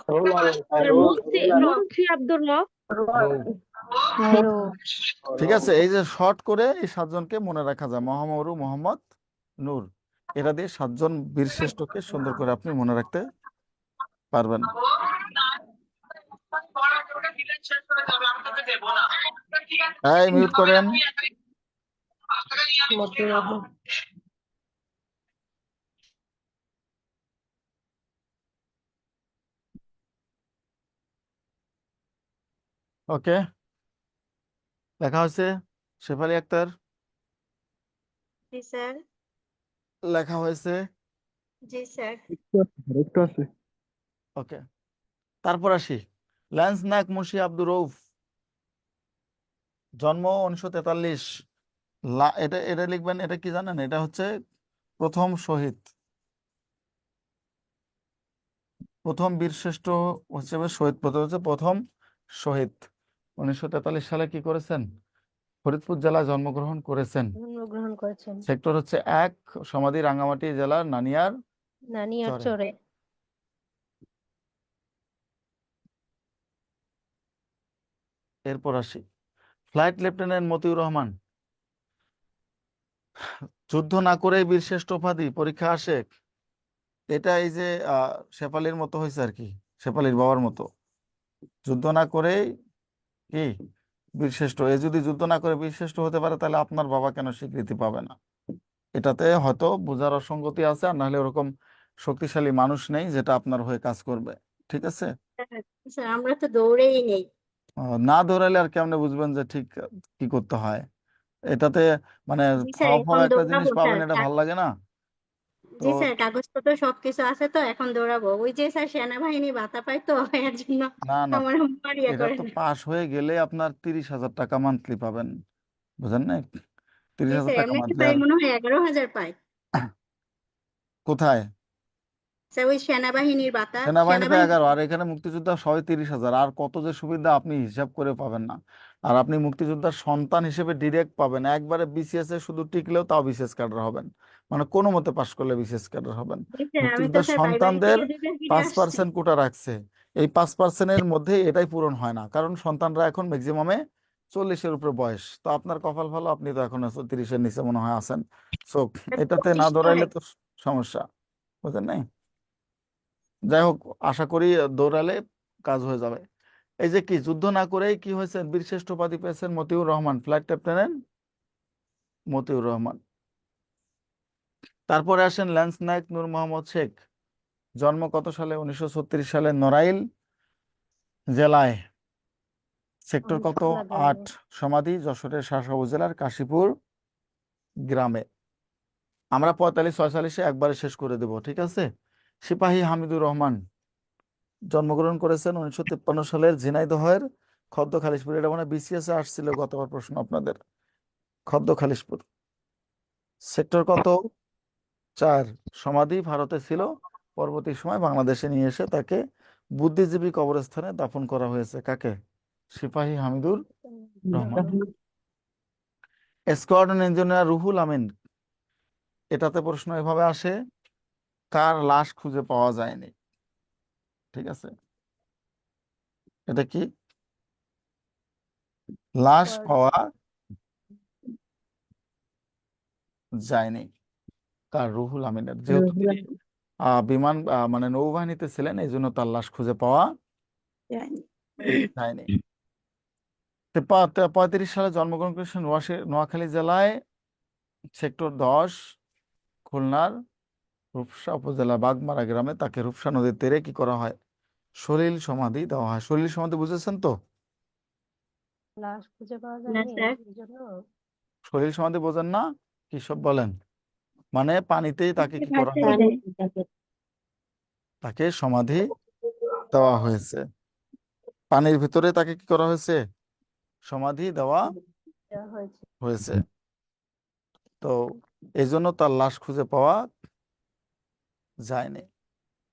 মুফতি আব্দুর রব। রৌফ। ঠিক আছে, এই যে শর্ট করে এই 7জনকে মনে রাখা যায়, মহামরু মোহাম্মদ নূর। এরা দিয়ে 7জন বীরশ্রেষ্ঠকে সুন্দর করে আপনি মনে রাখতে পারবেন। এই মিউট করেন। ওকে, লেখা হয়েছে শেফালি আক্তার, জি স্যার। লেখা হয়েছে। জি স্যার। একটু আছে। ওকে, তারপর আসি ল্যান্স নায়ক মুন্সি আব্দুর রউফ। জন্ম 1943, এটা এটা লিখবেন, এটা কি জানেন? এটা হচ্ছে প্রথম শহীদ, প্রথম বীরশ্রেষ্ঠ হিসেবে শহীদ প্রথম হচ্ছে প্রথম শহীদ। 1943 সালে কি করেছেন? ফরিদপুর জেলায় জন্মগ্রহণ করেছেন। জন্মগ্রহণ করেছেন সেক্টর হচ্ছে 1, সমাধি রাঙ্গামাটি জেলার নানিয়ার নানিয়ার চরে। চরে। এরপর আসি ফ্লাইট লেফটেন্যান্ট মতিউর রহমান, যুদ্ধ না করেই বীরশ্রেষ্ঠ উপাধি পরীক্ষা আসে। এটা এই যে শেফালির মতো হয়েছে আর কি, শেফালির বাবার মতো। যুদ্ধ না করেই কি বীরশ্রেষ্ঠ, এ যদি যুদ্ধ না করে বীরশ্রেষ্ঠ হতে পারে তাহলে আপনার বাবা কেন স্বীকৃতি পাবে না? এটাতে হয়তো বোঝার অসঙ্গতি আছে, আর নাহলে ওরকম শক্তিশালী মানুষ নেই যেটা আপনার হয়ে কাজ করবে। ঠিক আছে? স্যার আমরা তো দৌড়েই নেই। না দৌড়াইলে আর কেমনে বুঝবেন যে ঠিক কি করতে হয়? এটাতে মানে জি স্যার ফাও ফাও এখন একটা জিনিস দৌড়াবো পাবেন, স্যার এটা ভাল লাগে না তো। জি স্যার কাগজপত্র সবকিছু আছে তো এখন দৌড়াবো। ওই যে স্যার সেনাবাহিনী ভাতা পায় তো এর জন্য না না, আমার আম্মা ইয়ে এটা করে তো না। পাশ হয়ে গেলে আপনার 30,000 টাকা মান্থলি পাবেন, বুঝেন না? তিরিশ জি হাজার স্যার টাকা এমনিতে মান্থলি। পাই আর মনে হয় 11,000 পায় কোথায়? স্যার ওই সেনাবাহিনীর ভাতা সেনাবাহিনীতে সেনাবাহিনী 11, আর এখানে মুক্তিযোদ্ধা সবাই 30,000। আর কত যে সুবিধা আপনি হিসাব করে পাবেন না। আর আপনি মুক্তিযোদ্ধার সন্তান হিসেবে ডিরেক্ট পাবেন, একবারে বিসিএস এ শুধু টিকলেও তাও বিসিএস ক্যাডার হবেন, মানে কোনো মতে পাশ করলে বিসিএস ক্যাডার হবেন। জি স্যার আমি তো মুক্তিযোদ্ধার স্যার পাইবাড়ি সন্তানদের থেকে যুগে ফিরে আসছি। 5% কোটা রাখছে, এই 5%-এর মধ্যে এটাই পূরণ হয় না, কারণ সন্তানরা এখন ম্যাক্সিমামে 40-এর উপরে বয়স। তো আপনার কপাল ভালো, আপনি তো এখন 30-এর নিচে মনে হয় আছেন। সো এটাতে না 25 দৌড়াইলে হয়। তো সমস্যা, বুঝলেন নাই? যাই হোক, আশা করি দৌড়ালে কাজ হয়ে যাবে। এই যে কি যুদ্ধ না করেই কি হয়েছে বীরশ্রেষ্ঠ উপাধি পেয়েছেন মতিউর রহমান, ফ্লাইট লেফটেন্যান্ট মতিউর রহমান। তারপরে আসেন ল্যান্স নায়েক নূর মোহাম্মদ শেখ, জন্ম কত সালে? 1936 সালে নড়াইল জেলায়, সেক্টর কত? শালা গ্রামে। 8, সমাধি যশোরের শাসা উপজেলার কাশীপুর গ্রামে। আমরা 45-46-এ একবারে শেষ করে দেব, ঠিক আছে? সিপাহী হামিদুর রহমান, জন্মগ্রহণ করেছেন 1953 সালের ঝিনাইদহের খদ্দ খালিশপুর। এটা মানে বিসিএস এ আসছিল গতবার প্রশ্ন আপনাদের। খদ্দ খালিশপুর, সেক্টর কত? 4, সমাধি ভারতে ছিল, পরবর্তী সময় বাংলাদেশে নিয়ে এসে তাকে বুদ্ধিজীবী কবরস্থানে দাফন করা হয়েছে। কাকে? সিপাহী হামিদুর রহমান। স্কোয়াড্রন ইঞ্জিনিয়ার রুহুল আমিন, এটাতে প্রশ্ন এভাবে আসে, কার লাশ খুঁজে পাওয়া যায়নি? ঠিক আছে, এটা কি? লাশ পাওয়া যায়নি কার? রুহুল আমিনের। যেহেতু তিনি বিমান মানে নৌবাহিনীতে ছিলেন, এই জন্য তার লাশ খুঁজে পাওয়া যায়নি। 35 সালে জন্মগ্রহণ করেছেন নোয়াখালী জেলায়, সেক্টর 10, খুলনার রূপসা উপজেলা বাগমারা গ্রামে। তাকে রূপসা নদীর তীরে কি করা হয়? সলিল সমাধি দেওয়া হয়। সলিল সমাধি বুঝেছেন তো? লাশ খুঁজে পাওয়া না যায়নি স্যার এই জন্য। সলিল সমাধি বোঝেন না? কি সব বলেন? মানে পানিতেই তাকে কি করা হয়? তাকে সমাধি দেওয়া হয়েছে, পানির ভিতরে তাকে কি করা হয়েছে? সমাধি দেওয়া দেওয়া হয়েছে। হয়েছে। তো এই জন্য তার লাশ খুঁজে পাওয়া যায়নি।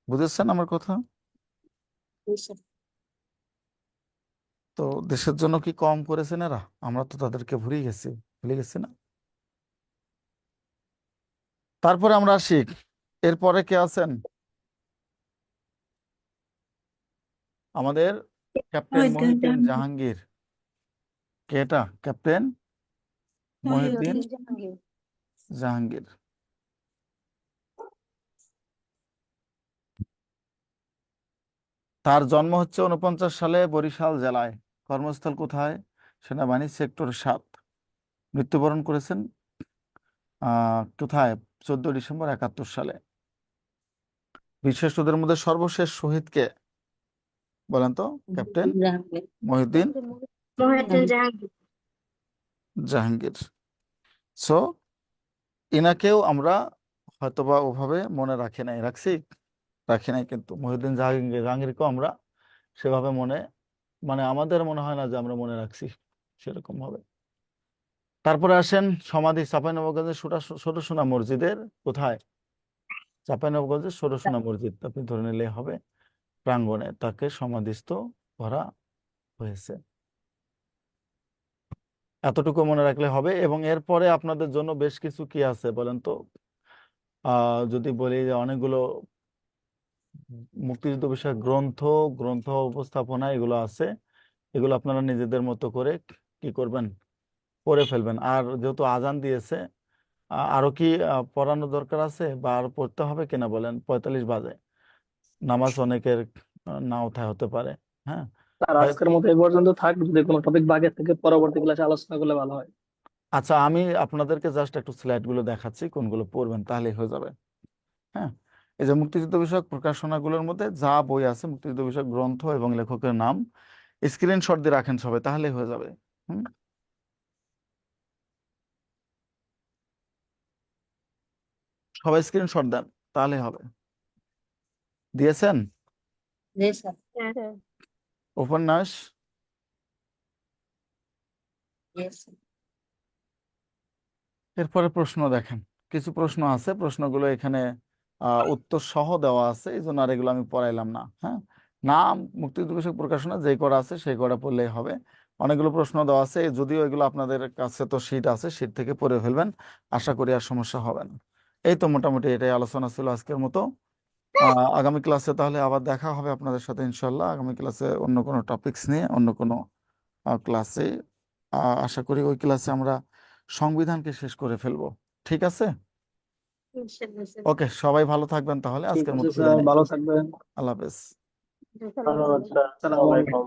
বুঝেছেন আমার কথা? তো দেশের জন্য কি কম করেছেন এরা? আমরা তো তাদেরকে ভুলে গেছি না। তারপরে আমরা আসি, এরপরে কে আছেন? আমাদের ক্যাপ্টেন মহিউদ্দিন জাহাঙ্গীর। কে এটা? ক্যাপ্টেন মহিউদ্দিন মহিউদ্দিন জাহাঙ্গীর। জাহাঙ্গীর। তার জন্ম হচ্ছে 49 সালে বরিশাল জেলায়। কর্মস্থল কোথায়? সেনাবাহিনী, সেক্টর 7। মৃত্যুবরণ করেছেন কোথায়? 14 ডিসেম্বর 71 সালে। বীরশ্রেষ্ঠদের মধ্যে সর্বশেষ শহীদ কে বলেন তো? ক্যাপ্টেন মহিউদ্দিন ক্যাপ্টেন মহাজন জাহাঙ্গীর। জাহাঙ্গীর। সো ইনাকেও আমরা হয়তোবা ওভাবে মনে রাখি নাই, কিন্তু মহিউদ্দিন জাহাঙ্গীরকেও আমরা সেভাবে মানে আমাদের মনে হয় না যে আমরা মনে রাখছি সেরকম ভাবে। তারপরে আসেন সমাধি চাঁপাইনবাবগঞ্জের ষোড়শোনা মসজিদের কোথায়? চাঁপাইনবাবগঞ্জের ষোড়শোনা মসজিদ আপনি ধরে নিলেই হবে, প্রাঙ্গণে তাকে সমাধিস্থ করা হয়েছে। এতটুকু মনে রাখলে হবে। এবং এরপরে আপনাদের জন্য বেশ কিছু কি আছে বলেন তো? যদি বলি যে অনেকগুলো মুক্তিযুদ্ধ বিষয়ক গ্রন্থ উপস্থাপনা এগুলো আছে, এগুলো আপনারা নিজেদের মতো করে কি করবেন, পড়ে ফেলবেন। আর যেহেতু আজান দিয়েছে, আরো কি পড়ানো দরকার আছে বা আর পড়তে হবে কিনা বলেন? 45 বাজে, নামাজ অনেকের নাও হতে পারে। হ্যাঁ, স্যার আজকের মতো এই পর্যন্ত থাক, যদি কোনো টপিক বাকি থেকে পরবর্তী ক্লাসে আলোচনা করলে ভালো হয়। আচ্ছা, আমি আপনাদেরকে জাস্ট একটু স্লাইড গুলো দেখাচ্ছি, কোনগুলো পড়বেন তাহলেই হয়ে যাবে। হ্যাঁ, এই যে মুক্তিযুদ্ধ বিষয়ক প্রকাশনাগুলোর মধ্যে যা বই আছে, মুক্তিযুদ্ধ বিষয়ক গ্রন্থ এবং লেখকের নাম স্ক্রিনশট দিয়ে রাখেন সবাই, তাহলেই হয়ে যাবে। হুম, সবাই স্ক্রিনশট দেন, তাহলে হবে। দিয়েছেন? উপন্যাস এরপরে প্রশ্ন দেখেন, কিছু প্রশ্ন আছে, প্রশ্নগুলো এখানে উত্তর সহ দেওয়া আছে, এই জন্য আর এগুলো আমি পড়াইলাম না। হ্যাঁ, নাম মুক্তিযুদ্ধ বিষয়ক প্রকাশনা যে করা আছে সেই করা পড়লেই হবে। অনেকগুলো প্রশ্ন দেওয়া আছে, যদিও এগুলো আপনাদের কাছে তো শীট আছে, শীট থেকে পড়ে ফেলবেন, আশা করি আর সমস্যা হবে না। এই তো মোটামুটি এটাই আলোচনা ছিল আজকের মতো। আগামী ক্লাসে তাহলে আবার দেখা হবে আপনাদের সাথে ইনশাল্লাহ। আগামী ক্লাসে অন্য কোনো টপিকস নিয়ে অন্য কোনো ক্লাসে, আশা করি ওই ক্লাসে আমরা সংবিধানকে শেষ করে ফেলবো। ঠিক আছে? ওকে, সবাই ভালো থাকবেন তাহলে, ঠিক আজকের আছে মতো স্যার, বিদায়। ভালো থাকবেন। আল্লাহ হাফেজ। ধন্যবাদ স্যার, আসসালামু আলাইকুম।